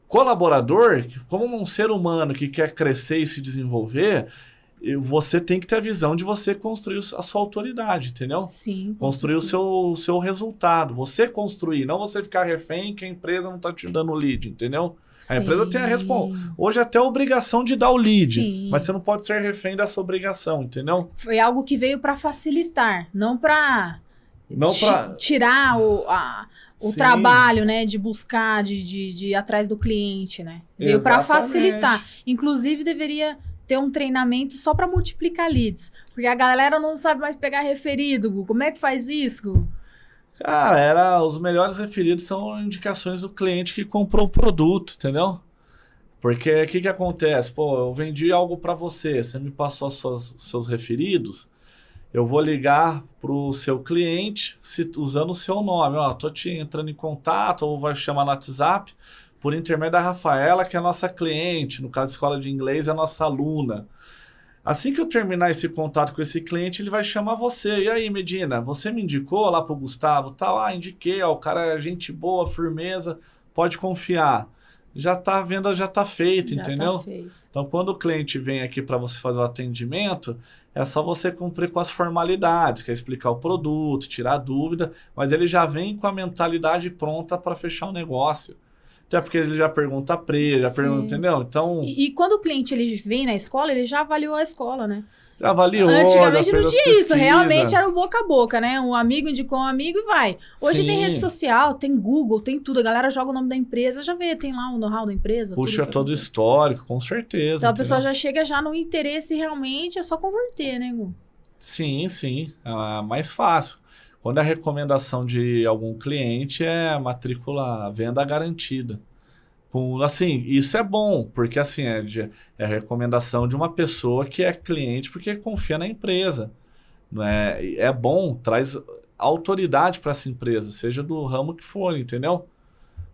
[SPEAKER 2] colaborador, como um ser humano que quer crescer e se desenvolver, você tem que ter a visão de você construir a sua autoridade, entendeu?
[SPEAKER 1] Sim.
[SPEAKER 2] Construir o seu resultado. Você construir, não você ficar refém que a empresa não está te dando o lead, entendeu?
[SPEAKER 1] Sim.
[SPEAKER 2] A empresa tem hoje até a obrigação de dar o lead,
[SPEAKER 1] Sim.
[SPEAKER 2] mas você não pode ser refém dessa obrigação, entendeu?
[SPEAKER 1] Foi algo que veio para facilitar, não para tirar o trabalho, né, de buscar, de ir atrás do cliente, né? Veio para facilitar. Inclusive, deveria ter um treinamento só para multiplicar leads. Porque a galera não sabe mais pegar referido, Gu. Como é que faz isso, Gu?
[SPEAKER 2] Cara, os melhores referidos são indicações do cliente que comprou o produto, entendeu? Porque o que acontece? Pô, eu vendi algo para você, você me passou seus referidos, eu vou ligar pro seu cliente usando o seu nome. Ó, tô te entrando em contato, ou vai chamar no WhatsApp, por intermédio da Rafaela, que é a nossa cliente, no caso da escola de inglês, é a nossa aluna. Assim que eu terminar esse contato com esse cliente, ele vai chamar você. E aí, Medina, você me indicou lá pro Gustavo? Tal, indiquei, ó, o cara é gente boa, firmeza, pode confiar. A venda já tá feita, entendeu? Tá feito. Então, quando o cliente vem aqui para você fazer o atendimento, é só você cumprir com as formalidades, que é explicar o produto, tirar dúvida, mas ele já vem com a mentalidade pronta para fechar o negócio. Até porque ele já pergunta preço, já pergunta, entendeu? Então...
[SPEAKER 1] E quando o cliente ele vem na escola, ele já avaliou a escola, né?
[SPEAKER 2] Já avaliou,
[SPEAKER 1] antigamente
[SPEAKER 2] já
[SPEAKER 1] não tinha isso, realmente era o boca a boca, né? Um amigo indicou um amigo e vai. Hoje tem rede social, tem Google, tem tudo. A galera joga o nome da empresa, já vê, tem lá o know-how da empresa.
[SPEAKER 2] Puxa todo o histórico, com certeza.
[SPEAKER 1] Então a pessoa já chega já no interesse realmente, é só converter, né, Gu?
[SPEAKER 2] Sim, sim. É mais fácil. Quando a recomendação de algum cliente é matrícula, venda garantida. Assim, isso é bom, porque assim, é a recomendação de uma pessoa que é cliente porque confia na empresa. Não é, é bom, traz autoridade para essa empresa, seja do ramo que for, entendeu?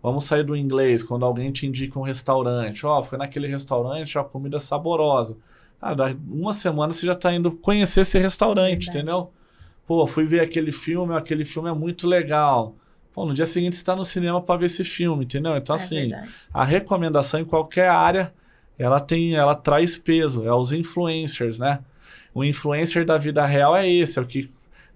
[SPEAKER 2] Vamos sair do inglês, quando alguém te indica um restaurante. Foi naquele restaurante, comida saborosa. Daí uma semana você já está indo conhecer esse restaurante, entendeu? Fui ver aquele filme é muito legal. No dia seguinte você está no cinema para ver esse filme, entendeu? Então, assim, verdade. A recomendação em qualquer área, ela traz peso, é os influencers, né? O influencer da vida real é esse, é o que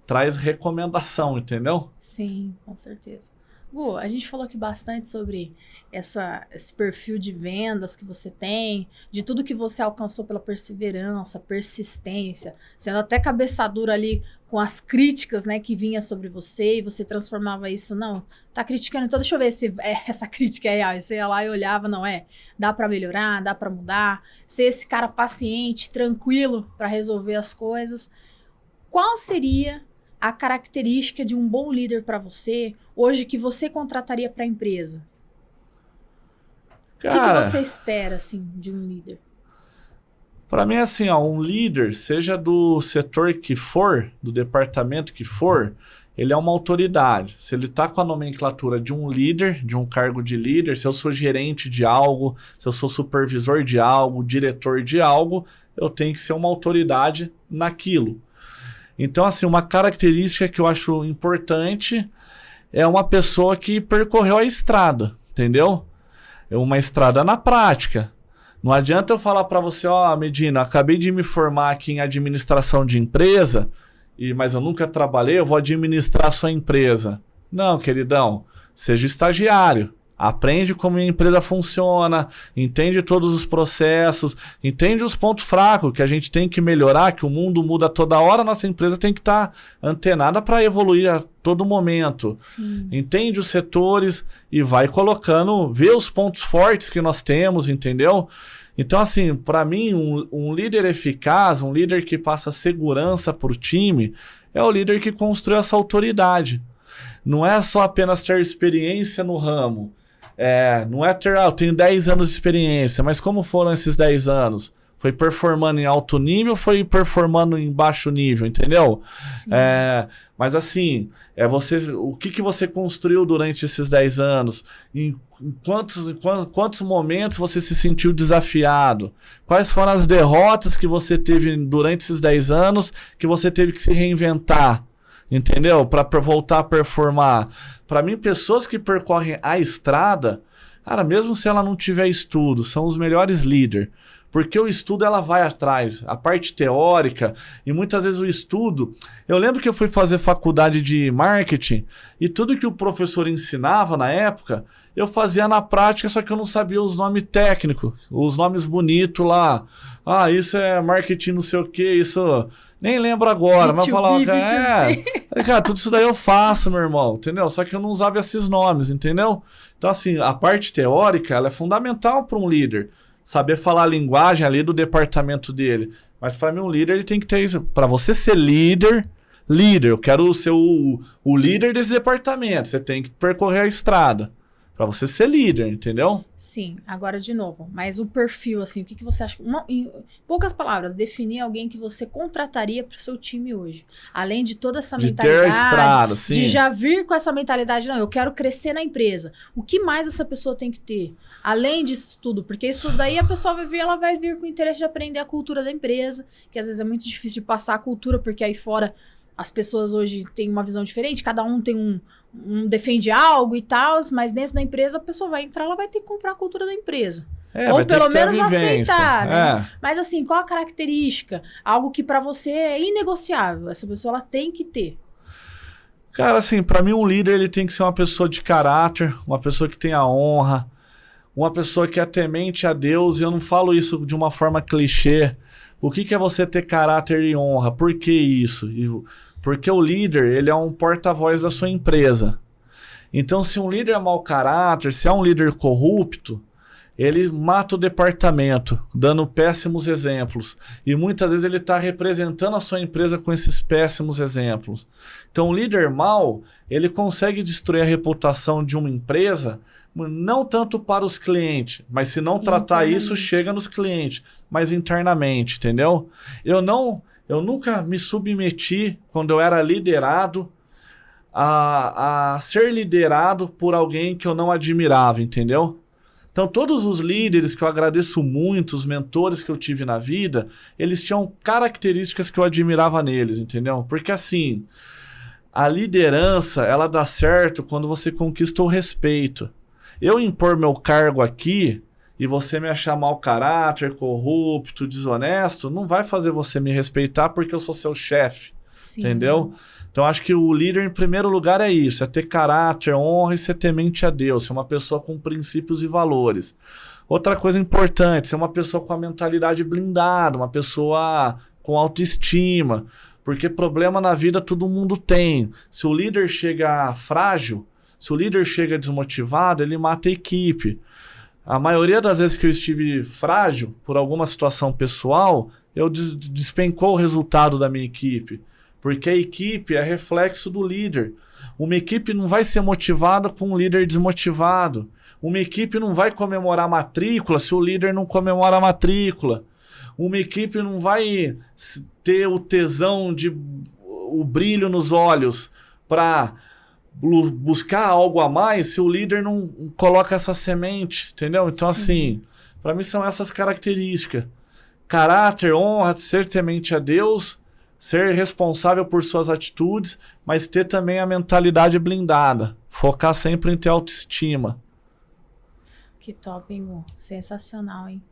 [SPEAKER 2] traz recomendação, entendeu?
[SPEAKER 1] Sim, com certeza. Gu, a gente falou aqui bastante sobre esse perfil de vendas que você tem, de tudo que você alcançou pela perseverança, persistência, sendo até cabeça dura ali com as críticas, né, que vinha sobre você e você transformava isso, não, tá criticando, então deixa eu ver se essa crítica é real. Você ia lá e olhava, não é, dá pra melhorar, dá pra mudar, ser esse cara paciente, tranquilo pra resolver as coisas. Qual seria a característica de um bom líder para você, hoje, que você contrataria para a empresa? Cara, o que você espera, assim, de um líder?
[SPEAKER 2] Para mim, assim, um líder, seja do setor que for, do departamento que for, ele é uma autoridade. Se ele está com a nomenclatura de um líder, de um cargo de líder, se eu sou gerente de algo, se eu sou supervisor de algo, diretor de algo, eu tenho que ser uma autoridade naquilo. Então, assim, uma característica que eu acho importante é uma pessoa que percorreu a estrada, entendeu? É uma estrada na prática. Não adianta eu falar para você, Medina, acabei de me formar aqui em administração de empresa, mas eu nunca trabalhei, eu vou administrar a sua empresa. Não, queridão, seja estagiário. Aprende como a empresa funciona, entende todos os processos, entende os pontos fracos que a gente tem que melhorar, que o mundo muda toda hora, nossa empresa tem que estar antenada para evoluir a todo momento.
[SPEAKER 1] Sim.
[SPEAKER 2] Entende os setores e vai colocando, vê os pontos fortes que nós temos, entendeu? Então, assim, para mim, um líder eficaz, um líder que passa segurança para o time, é o líder que construiu essa autoridade. Não é só apenas ter experiência no ramo. Não é ter, eu tenho 10 anos de experiência, mas como foram esses 10 anos? Foi performando em alto nível ou foi performando em baixo nível, entendeu? Mas assim, o que você construiu durante esses 10 anos? Em quantos momentos você se sentiu desafiado? Quais foram as derrotas que você teve durante esses 10 anos que você teve que se reinventar? Entendeu? Para voltar a performar. Para mim, pessoas que percorrem a estrada, cara, mesmo se ela não tiver estudo, são os melhores líderes. Porque o estudo, ela vai atrás. A parte teórica, e muitas vezes o estudo... Eu lembro que eu fui fazer faculdade de marketing, e tudo que o professor ensinava na época, eu fazia na prática, só que eu não sabia os nomes técnicos, os nomes bonitos lá. Isso é marketing não sei o que, isso... Nem lembro agora, mas eu falava, cara, tudo isso daí eu faço, meu irmão, entendeu? Só que eu não usava esses nomes, entendeu? Então, assim, a parte teórica, ela é fundamental para um líder. Saber falar a linguagem ali do departamento dele. Mas para mim, um líder, ele tem que ter isso. Para você ser líder, eu quero ser o líder desse departamento. Você tem que percorrer a estrada. Para você ser líder, entendeu?
[SPEAKER 1] Sim, agora de novo. Mas o perfil, assim, o que você acha? Em poucas palavras, definir alguém que você contrataria para o seu time hoje. Além de toda essa mentalidade.
[SPEAKER 2] De ter a estrada, sim.
[SPEAKER 1] De já vir com essa mentalidade, não, eu quero crescer na empresa. O que mais essa pessoa tem que ter? Além disso tudo, porque isso daí a pessoa vai vir, ela vai vir com o interesse de aprender a cultura da empresa, que às vezes é muito difícil de passar a cultura, porque aí fora as pessoas hoje têm uma visão diferente, cada um tem um defende algo e tal, mas dentro da empresa a pessoa vai entrar, ela vai ter que comprar a cultura da empresa. Ou pelo menos aceitar, né? Mas assim, qual a característica? Algo que pra você é inegociável, essa pessoa ela tem que ter.
[SPEAKER 2] Cara, assim, pra mim um líder ele tem que ser uma pessoa de caráter, uma pessoa que tenha honra, uma pessoa que é temente a Deus, e eu não falo isso de uma forma clichê. O que é você ter caráter e honra? Por que isso? Porque o líder, ele é um porta-voz da sua empresa. Então, se um líder é mau caráter, se é um líder corrupto, ele mata o departamento, dando péssimos exemplos. E muitas vezes ele está representando a sua empresa com esses péssimos exemplos. Então, o líder mau, ele consegue destruir a reputação de uma empresa, não tanto para os clientes, mas se não tratar isso, chega nos clientes, mas internamente, entendeu? Eu nunca me submeti, quando eu era liderado, a ser liderado por alguém que eu não admirava, entendeu? Então, todos os líderes que eu agradeço muito, os mentores que eu tive na vida, eles tinham características que eu admirava neles, entendeu? Porque, assim, a liderança, ela dá certo quando você conquista o respeito. Eu impor meu cargo aqui e você me achar mau caráter, corrupto, desonesto, não vai fazer você me respeitar porque eu sou seu chefe, entendeu? Então, acho que o líder, em primeiro lugar, é isso. É ter caráter, honra e ser temente a Deus. Ser uma pessoa com princípios e valores. Outra coisa importante, ser uma pessoa com a mentalidade blindada, uma pessoa com autoestima. Porque problema na vida todo mundo tem. Se o líder chega frágil, se o líder chega desmotivado, ele mata a equipe. A maioria das vezes que eu estive frágil, por alguma situação pessoal, eu despencou o resultado da minha equipe. Porque a equipe é reflexo do líder. Uma equipe não vai ser motivada com um líder desmotivado. Uma equipe não vai comemorar a matrícula se o líder não comemora a matrícula. Uma equipe não vai ter o tesão, o brilho nos olhos para buscar algo a mais se o líder não coloca essa semente, entendeu? Então, assim, para mim são essas características. Caráter, honra, ser temente a Deus, ser responsável por suas atitudes, mas ter também a mentalidade blindada. Focar sempre em ter autoestima.
[SPEAKER 1] Que top, hein, Gu? Sensacional, hein?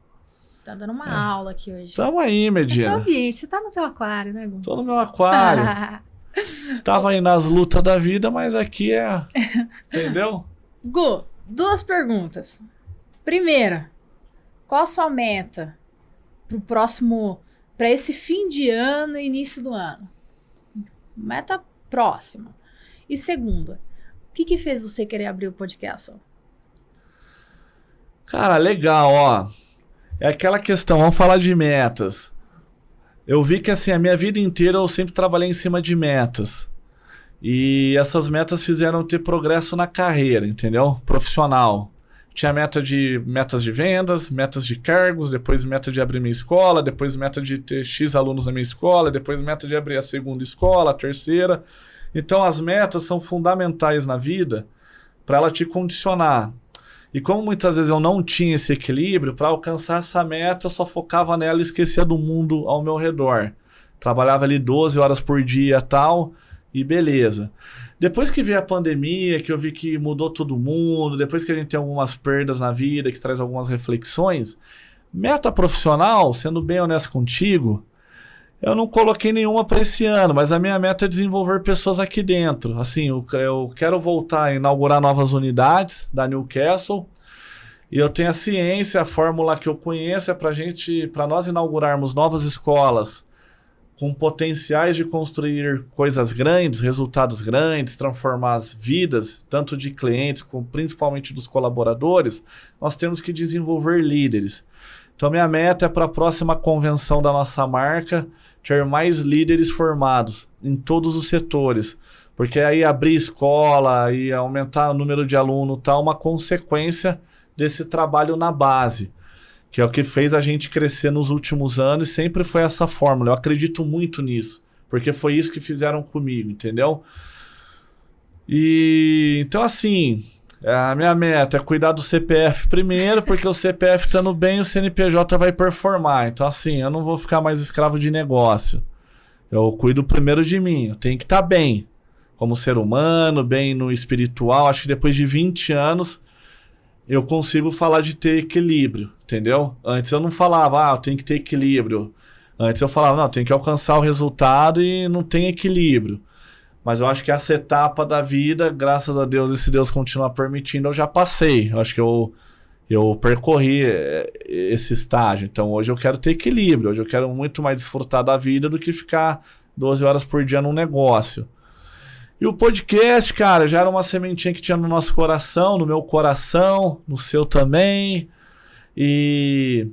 [SPEAKER 1] Tá dando uma aula aqui hoje.
[SPEAKER 2] Tamo aí, Medina.
[SPEAKER 1] É seu ambiente, você tá no seu aquário, né, Gu?
[SPEAKER 2] Tô no meu aquário. Tava aí nas lutas da vida, mas aqui é... Entendeu?
[SPEAKER 1] Gu, 2 perguntas. Primeira, qual a sua meta pro próximo... para esse fim de ano e início do ano? Meta próxima. E segunda, o que fez você querer abrir o podcast?
[SPEAKER 2] Cara, legal, ó. É aquela questão, vamos falar de metas. Eu vi que, assim, a minha vida inteira eu sempre trabalhei em cima de metas. E essas metas fizeram ter progresso na carreira, entendeu? Profissional. Tinha metas de vendas, metas de cargos, depois meta de abrir minha escola, depois meta de ter X alunos na minha escola, depois meta de abrir a segunda escola, a terceira. Então as metas são fundamentais na vida para ela te condicionar. E como muitas vezes eu não tinha esse equilíbrio, para alcançar essa meta eu só focava nela e esquecia do mundo ao meu redor. Trabalhava ali 12 horas por dia e tal, e beleza. Depois que veio a pandemia, que eu vi que mudou todo mundo, depois que a gente tem algumas perdas na vida, que traz algumas reflexões, meta profissional, sendo bem honesto contigo, eu não coloquei nenhuma para esse ano, mas a minha meta é desenvolver pessoas aqui dentro. Assim, eu quero voltar a inaugurar novas unidades da Newcastle, e eu tenho a ciência, a fórmula que eu conheço é para nós inaugurarmos novas escolas com potenciais de construir coisas grandes, resultados grandes, transformar as vidas, tanto de clientes, como principalmente dos colaboradores, nós temos que desenvolver líderes. Então, minha meta é para a próxima convenção da nossa marca, ter mais líderes formados em todos os setores. Porque aí abrir escola e aumentar o número de alunos tá uma consequência desse trabalho na base, que é o que fez a gente crescer nos últimos anos, e sempre foi essa fórmula. Eu acredito muito nisso, porque foi isso que fizeram comigo, entendeu? E então, assim, a minha meta é cuidar do CPF primeiro, porque o CPF estando bem, o CNPJ vai performar. Então, assim, eu não vou ficar mais escravo de negócio. Eu cuido primeiro de mim, eu tenho que estar bem, como ser humano, bem no espiritual. Acho que depois de 20 anos eu consigo falar de ter equilíbrio, entendeu? Antes eu não falava, eu tenho que ter equilíbrio. Antes eu falava, não, eu tenho que alcançar o resultado e não tem equilíbrio. Mas eu acho que essa etapa da vida, graças a Deus, e se Deus continuar permitindo, eu já passei. Eu acho que eu percorri esse estágio. Então hoje eu quero ter equilíbrio. Hoje eu quero muito mais desfrutar da vida do que ficar 12 horas por dia num negócio. E o podcast, cara, já era uma sementinha que tinha no nosso coração, no meu coração, no seu também. E,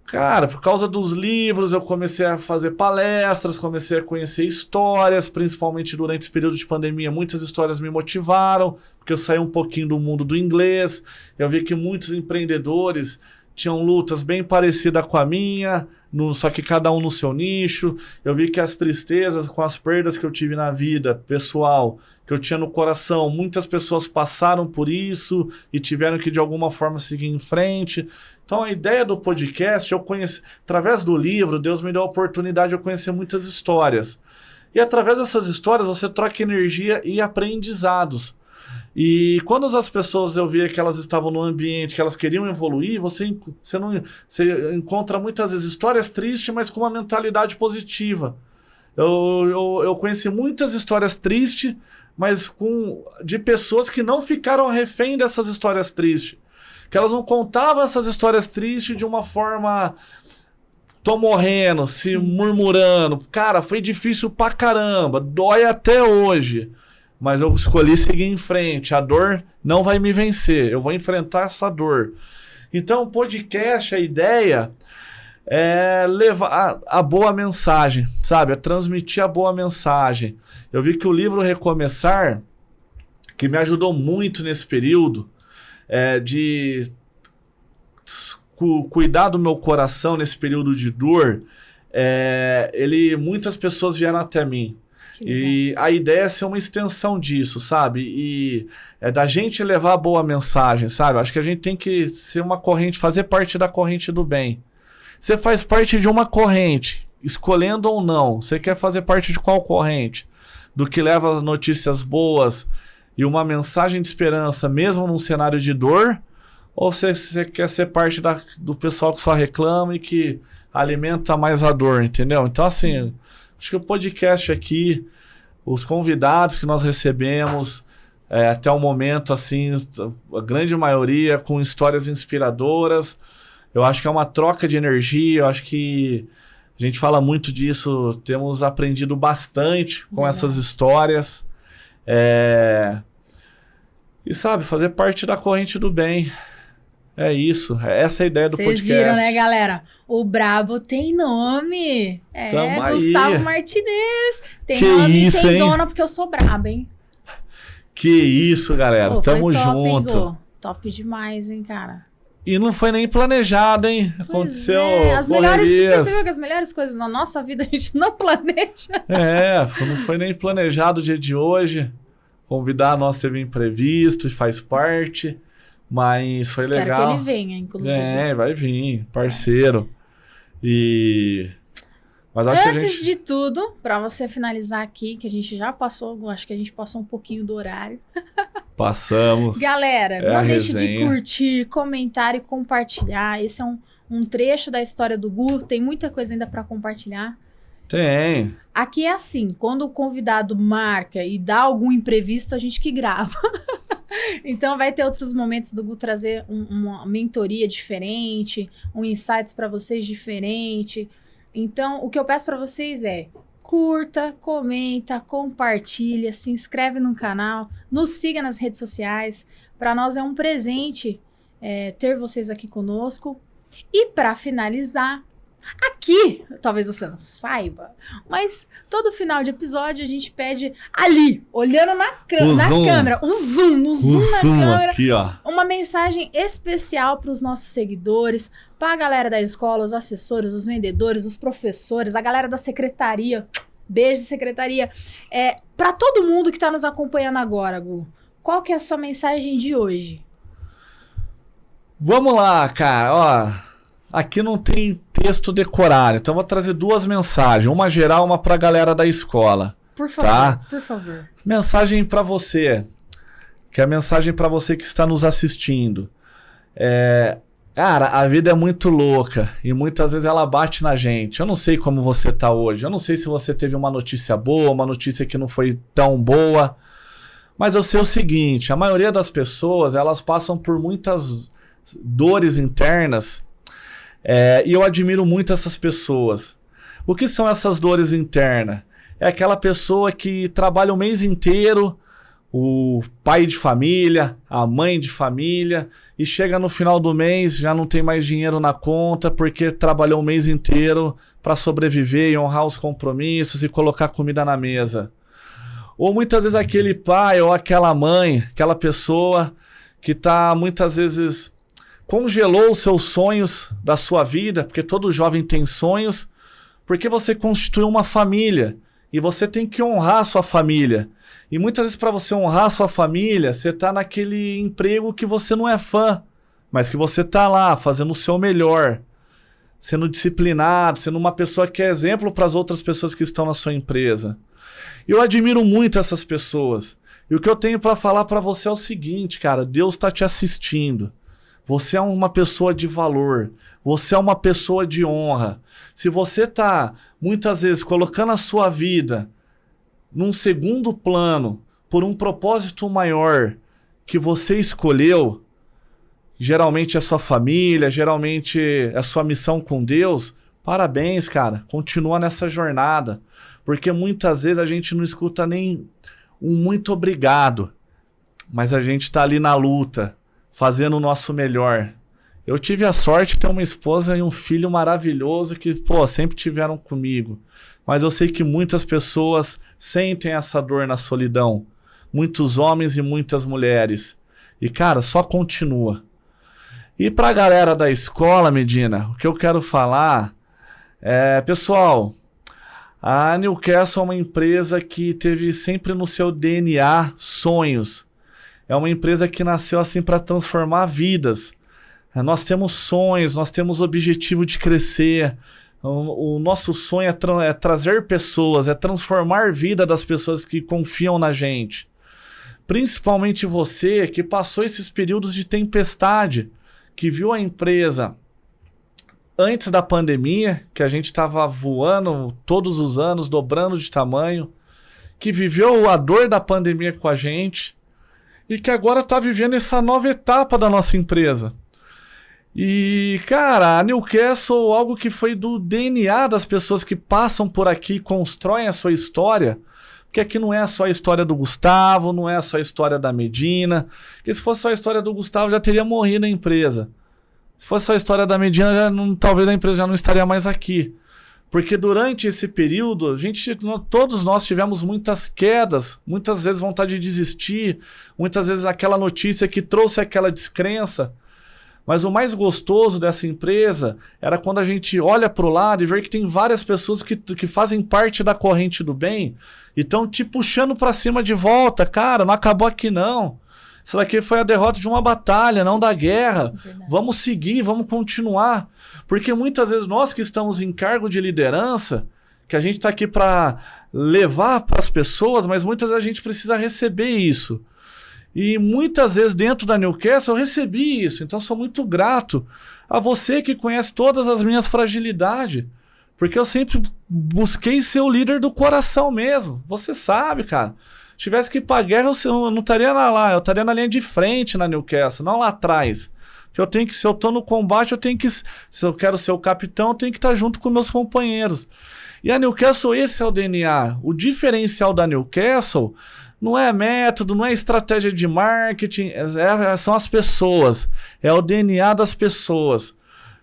[SPEAKER 2] cara, por causa dos livros, eu comecei a fazer palestras, comecei a conhecer histórias, principalmente durante esse período de pandemia. Muitas histórias me motivaram, porque eu saí um pouquinho do mundo do inglês. Eu vi que muitos empreendedores tinham lutas bem parecidas com a minha, só que cada um no seu nicho. Eu vi que as tristezas com as perdas que eu tive na vida pessoal, que eu tinha no coração, muitas pessoas passaram por isso e tiveram que de alguma forma seguir em frente. Então a ideia do podcast, eu conheci, através do livro, Deus me deu a oportunidade de eu conhecer muitas histórias. E através dessas histórias você troca energia e aprendizados. E quando as pessoas eu via que elas estavam no ambiente, que elas queriam evoluir, você encontra muitas vezes histórias tristes, mas com uma mentalidade positiva. Eu conheci muitas histórias tristes, mas de pessoas que não ficaram refém dessas histórias tristes. Que elas não contavam essas histórias tristes de uma forma... Tô morrendo, se murmurando. Cara, foi difícil pra caramba, dói até hoje. Mas eu escolhi seguir em frente. A dor não vai me vencer. Eu vou enfrentar essa dor. Então, o podcast, a ideia é levar a boa mensagem, sabe? É transmitir a boa mensagem. Eu vi que o livro Recomeçar, que me ajudou muito nesse período, de cuidar do meu coração nesse período de dor, muitas pessoas vieram até mim. E a ideia é ser uma extensão disso, sabe? E é da gente levar a boa mensagem, sabe? Acho que a gente tem que ser uma corrente, fazer parte da corrente do bem. Você faz parte de uma corrente, escolhendo ou não. Você quer fazer parte de qual corrente? Do que leva as notícias boas e uma mensagem de esperança, mesmo num cenário de dor? Ou você quer ser parte do pessoal que só reclama e que alimenta mais a dor, entendeu? Então, assim... Acho que o podcast aqui, os convidados que nós recebemos, até o momento, assim, a grande maioria com histórias inspiradoras. Eu acho que é uma troca de energia, eu acho que a gente fala muito disso, temos aprendido bastante com essas histórias. E sabe, fazer parte da corrente do bem. É isso, essa é a ideia do podcast.
[SPEAKER 1] Vocês viram, né, galera? O brabo tem nome. Gustavo Martinez. Tem nome e tem dona, porque eu sou braba, hein?
[SPEAKER 2] Que isso, galera. Tamo junto.
[SPEAKER 1] Hein, top demais, hein, cara?
[SPEAKER 2] E não foi nem planejado, hein? Aconteceu
[SPEAKER 1] percebeu que as melhores coisas na nossa vida a gente não planeja.
[SPEAKER 2] Não foi nem planejado o dia de hoje. Convidar nós teve imprevisto e faz parte. Mas foi legal.
[SPEAKER 1] Espero que ele venha, inclusive.
[SPEAKER 2] Vai vir, parceiro. Mas acho
[SPEAKER 1] Antes de tudo, pra você finalizar aqui, que a gente já passou, acho que a gente passou um pouquinho do horário.
[SPEAKER 2] Passamos.
[SPEAKER 1] Galera, não deixe de curtir, comentar e compartilhar. Esse é um trecho da história do Gu, tem muita coisa ainda pra compartilhar.
[SPEAKER 2] Tem.
[SPEAKER 1] Aqui é assim, quando o convidado marca e dá algum imprevisto, a gente que grava. Então vai ter outros momentos do Gu trazer uma mentoria diferente, insights para vocês diferente. Então o que eu peço para vocês é curta, comenta, compartilha, se inscreve no canal, nos siga nas redes sociais. Para nós é um presente ter vocês aqui conosco. E para finalizar, aqui, talvez você não saiba, mas todo final de episódio a gente pede ali, olhando na câmera, no zoom na câmera,
[SPEAKER 2] aqui, ó.
[SPEAKER 1] Uma mensagem especial para os nossos seguidores, para a galera da escola, os assessores, os vendedores, os professores, a galera da secretaria. Beijo, secretaria. Para todo mundo que está nos acompanhando agora, Gu, qual que é a sua mensagem de hoje?
[SPEAKER 2] Vamos lá, cara, ó. Aqui não tem texto decorado, então eu vou trazer duas mensagens, uma geral, uma pra galera da escola.
[SPEAKER 1] Por favor, tá? Por favor.
[SPEAKER 2] Mensagem pra você, que é a mensagem pra você que está nos assistindo. Cara, a vida é muito louca e muitas vezes ela bate na gente. Eu não sei como você tá hoje, eu não sei se você teve uma notícia boa, uma notícia que não foi tão boa, mas eu sei o seguinte, a maioria das pessoas, elas passam por muitas dores internas. E eu admiro muito essas pessoas. O que são essas dores internas? É aquela pessoa que trabalha o mês inteiro o pai de família, a mãe de família, e chega no final do mês, já não tem mais dinheiro na conta porque trabalhou o mês inteiro para sobreviver e honrar os compromissos e colocar comida na mesa. Ou muitas vezes aquele pai ou aquela mãe, aquela pessoa que tá muitas vezes congelou os seus sonhos da sua vida, porque todo jovem tem sonhos, porque você constituiu uma família e você tem que honrar a sua família. E muitas vezes para você honrar a sua família, você tá naquele emprego que você não é fã, mas que você tá lá fazendo o seu melhor, sendo disciplinado, sendo uma pessoa que é exemplo para as outras pessoas que estão na sua empresa. Eu admiro muito essas pessoas. E o que eu tenho para falar para você é o seguinte, cara, Deus está te assistindo. Você é uma pessoa de valor. Você é uma pessoa de honra. Se você tá muitas vezes colocando a sua vida num segundo plano por um propósito maior que você escolheu, geralmente é sua família, geralmente é sua missão com Deus, parabéns, cara. Continua nessa jornada. Porque muitas vezes a gente não escuta nem um muito obrigado, mas a gente tá ali na luta, fazendo o nosso melhor. Eu tive a sorte de ter uma esposa e um filho maravilhoso que, sempre tiveram comigo. Mas eu sei que muitas pessoas sentem essa dor na solidão. Muitos homens e muitas mulheres. E, cara, só continua. E pra galera da escola, Medina, o que eu quero falar é, pessoal, a Newcastle é uma empresa que teve sempre no seu DNA sonhos. É uma empresa que nasceu assim para transformar vidas. Nós temos sonhos, nós temos o objetivo de crescer. O nosso sonho é trazer pessoas, é transformar a vida das pessoas que confiam na gente. Principalmente você que passou esses períodos de tempestade, que viu a empresa antes da pandemia, que a gente estava voando todos os anos, dobrando de tamanho, que viveu a dor da pandemia com a gente e que agora está vivendo essa nova etapa da nossa empresa. E, cara, a Newcastle, algo que foi do DNA das pessoas que passam por aqui e constroem a sua história, porque aqui não é só a história do Gustavo, não é só a história da Medina, porque se fosse só a história do Gustavo já teria morrido a empresa. Se fosse só a história da Medina, talvez a empresa já não estaria mais aqui. Porque durante esse período, todos nós tivemos muitas quedas, muitas vezes vontade de desistir, muitas vezes aquela notícia que trouxe aquela descrença. Mas o mais gostoso dessa empresa era quando a gente olha para o lado e vê que tem várias pessoas que fazem parte da corrente do bem e estão te puxando para cima de volta. Cara, não acabou aqui não. Isso daqui foi a derrota de uma batalha, não da guerra. Verdade. Vamos seguir, vamos continuar. Porque muitas vezes nós que estamos em cargo de liderança, que a gente está aqui para levar para as pessoas, mas muitas vezes a gente precisa receber isso. E muitas vezes dentro da Newcastle eu recebi isso. Então sou muito grato a você que conhece todas as minhas fragilidades. Porque eu sempre busquei ser o líder do coração mesmo. Você sabe, cara. Se tivesse que ir pra guerra, eu não estaria lá, eu estaria na linha de frente na Newcastle, não lá atrás. Porque eu tenho que, se eu tô no combate, se eu quero ser o capitão, eu tenho que estar junto com meus companheiros. E a Newcastle, esse é o DNA. O diferencial da Newcastle não é método, não é estratégia de marketing, são as pessoas. É o DNA das pessoas.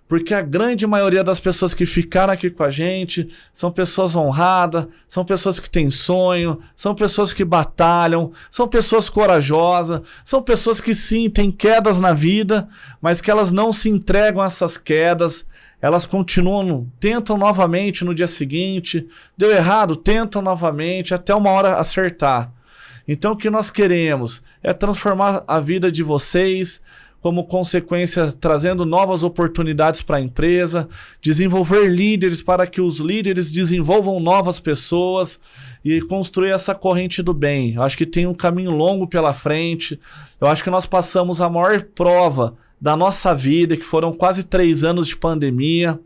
[SPEAKER 2] Porque a grande maioria das pessoas que ficaram aqui com a gente são pessoas honradas, são pessoas que têm sonho, são pessoas que batalham, são pessoas corajosas, são pessoas que sim, têm quedas na vida, mas que elas não se entregam a essas quedas, elas continuam, tentam novamente no dia seguinte, deu errado, tentam novamente, até uma hora acertar. Então o que nós queremos é transformar a vida de vocês, como consequência, trazendo novas oportunidades para a empresa, desenvolver líderes para que os líderes desenvolvam novas pessoas e construir essa corrente do bem. Eu acho que tem um caminho longo pela frente. Eu acho que nós passamos a maior prova da nossa vida, que foram quase 3 anos de pandemia.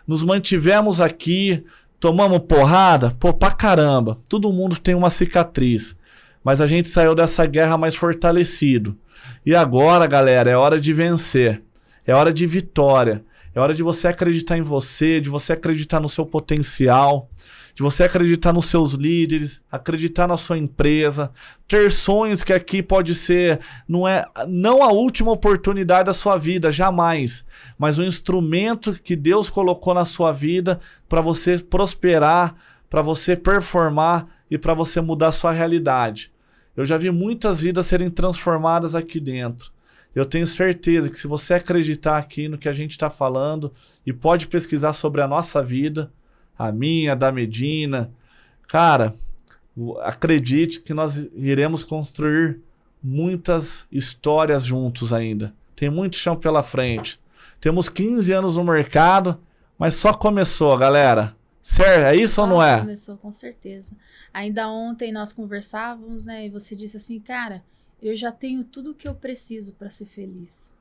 [SPEAKER 2] Nos mantivemos aqui, tomamos porrada, pra caramba. Todo mundo tem uma cicatriz. Mas a gente saiu dessa guerra mais fortalecido. E agora, galera, é hora de vencer. É hora de vitória. É hora de você acreditar em você, de você acreditar no seu potencial. de você acreditar nos seus líderes, acreditar na sua empresa, ter sonhos que aqui pode ser, não a última oportunidade da sua vida, jamais, mas um instrumento que Deus colocou na sua vida para você prosperar, para você performar e para você mudar a sua realidade. Eu já vi muitas vidas serem transformadas aqui dentro. Eu tenho certeza que se você acreditar aqui no que a gente está falando e pode pesquisar sobre a nossa vida, a minha, da Medina, cara, acredite que nós iremos construir muitas histórias juntos ainda. Tem muito chão pela frente. Temos 15 anos no mercado, mas só começou, galera. Certo? É isso ou não é?
[SPEAKER 1] Começou, com certeza. Ainda ontem nós conversávamos, né? E você disse assim, cara, eu já tenho tudo o que eu preciso para ser feliz.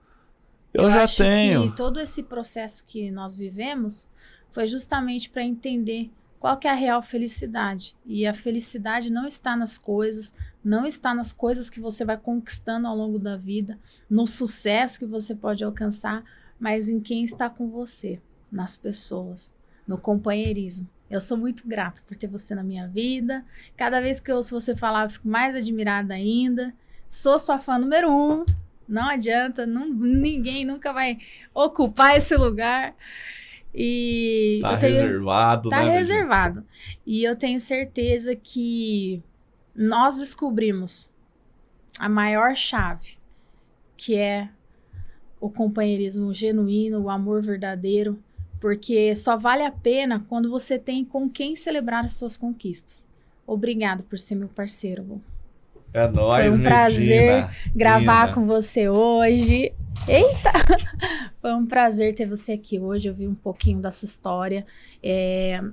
[SPEAKER 2] Eu já tenho.
[SPEAKER 1] Que todo esse processo que nós vivemos foi justamente para entender qual que é a real felicidade. E a felicidade não está nas coisas, não está nas coisas que você vai conquistando ao longo da vida, no sucesso que você pode alcançar, mas em quem está com você, nas pessoas, no companheirismo. Eu sou muito grata por ter você na minha vida. Cada vez que eu ouço você falar, eu fico mais admirada ainda. Sou sua fã número 1. Não adianta, ninguém nunca vai ocupar esse lugar. E
[SPEAKER 2] tá reservado,
[SPEAKER 1] tá
[SPEAKER 2] né?
[SPEAKER 1] reservado. E eu tenho certeza que nós descobrimos a maior chave, que é o companheirismo genuíno, o amor verdadeiro, porque só vale a pena quando você tem com quem celebrar as suas conquistas. Obrigado por ser meu parceiro, Vô.
[SPEAKER 2] É nóis,
[SPEAKER 1] Foi um prazer gravar
[SPEAKER 2] linda.
[SPEAKER 1] com você hoje. Eita! Foi um prazer ter você aqui hoje, eu vi um pouquinho dessa história.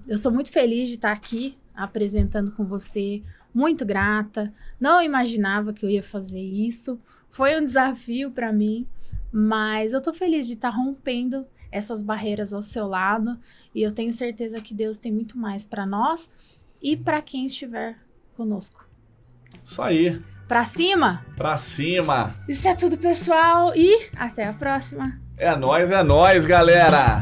[SPEAKER 1] Eu sou muito feliz de estar aqui apresentando com você, muito grata. Não imaginava que eu ia fazer isso. Foi um desafio para mim, mas eu tô feliz de estar rompendo essas barreiras ao seu lado e eu tenho certeza que Deus tem muito mais para nós e para quem estiver conosco.
[SPEAKER 2] Isso aí.
[SPEAKER 1] Pra cima?
[SPEAKER 2] Pra cima.
[SPEAKER 1] Isso é tudo, pessoal, e até a próxima.
[SPEAKER 2] É nóis, galera.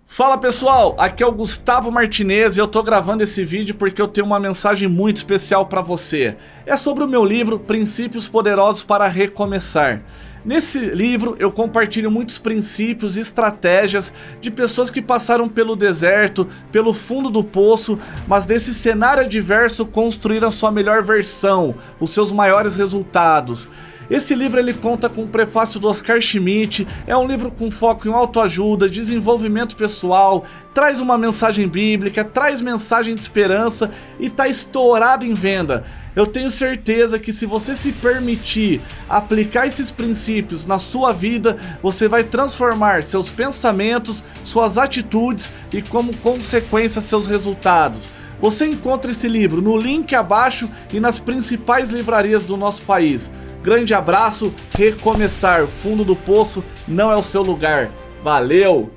[SPEAKER 2] Fala, pessoal, aqui é o Gustavo Martinez e eu tô gravando esse vídeo porque eu tenho uma mensagem muito especial pra você. É sobre o meu livro Princípios Poderosos para Recomeçar. Nesse livro eu compartilho muitos princípios e estratégias de pessoas que passaram pelo deserto, pelo fundo do poço, mas desse cenário adverso construíram a sua melhor versão, os seus maiores resultados. Esse livro ele conta com o prefácio do Oscar Schmidt, é um livro com foco em autoajuda, desenvolvimento pessoal, traz uma mensagem bíblica, traz mensagem de esperança e tá estourado em venda. Eu tenho certeza que se você se permitir aplicar esses princípios na sua vida, você vai transformar seus pensamentos, suas atitudes e como consequência seus resultados. Você encontra esse livro no link abaixo e nas principais livrarias do nosso país. Grande abraço, recomeçar, fundo do poço não é o seu lugar. Valeu!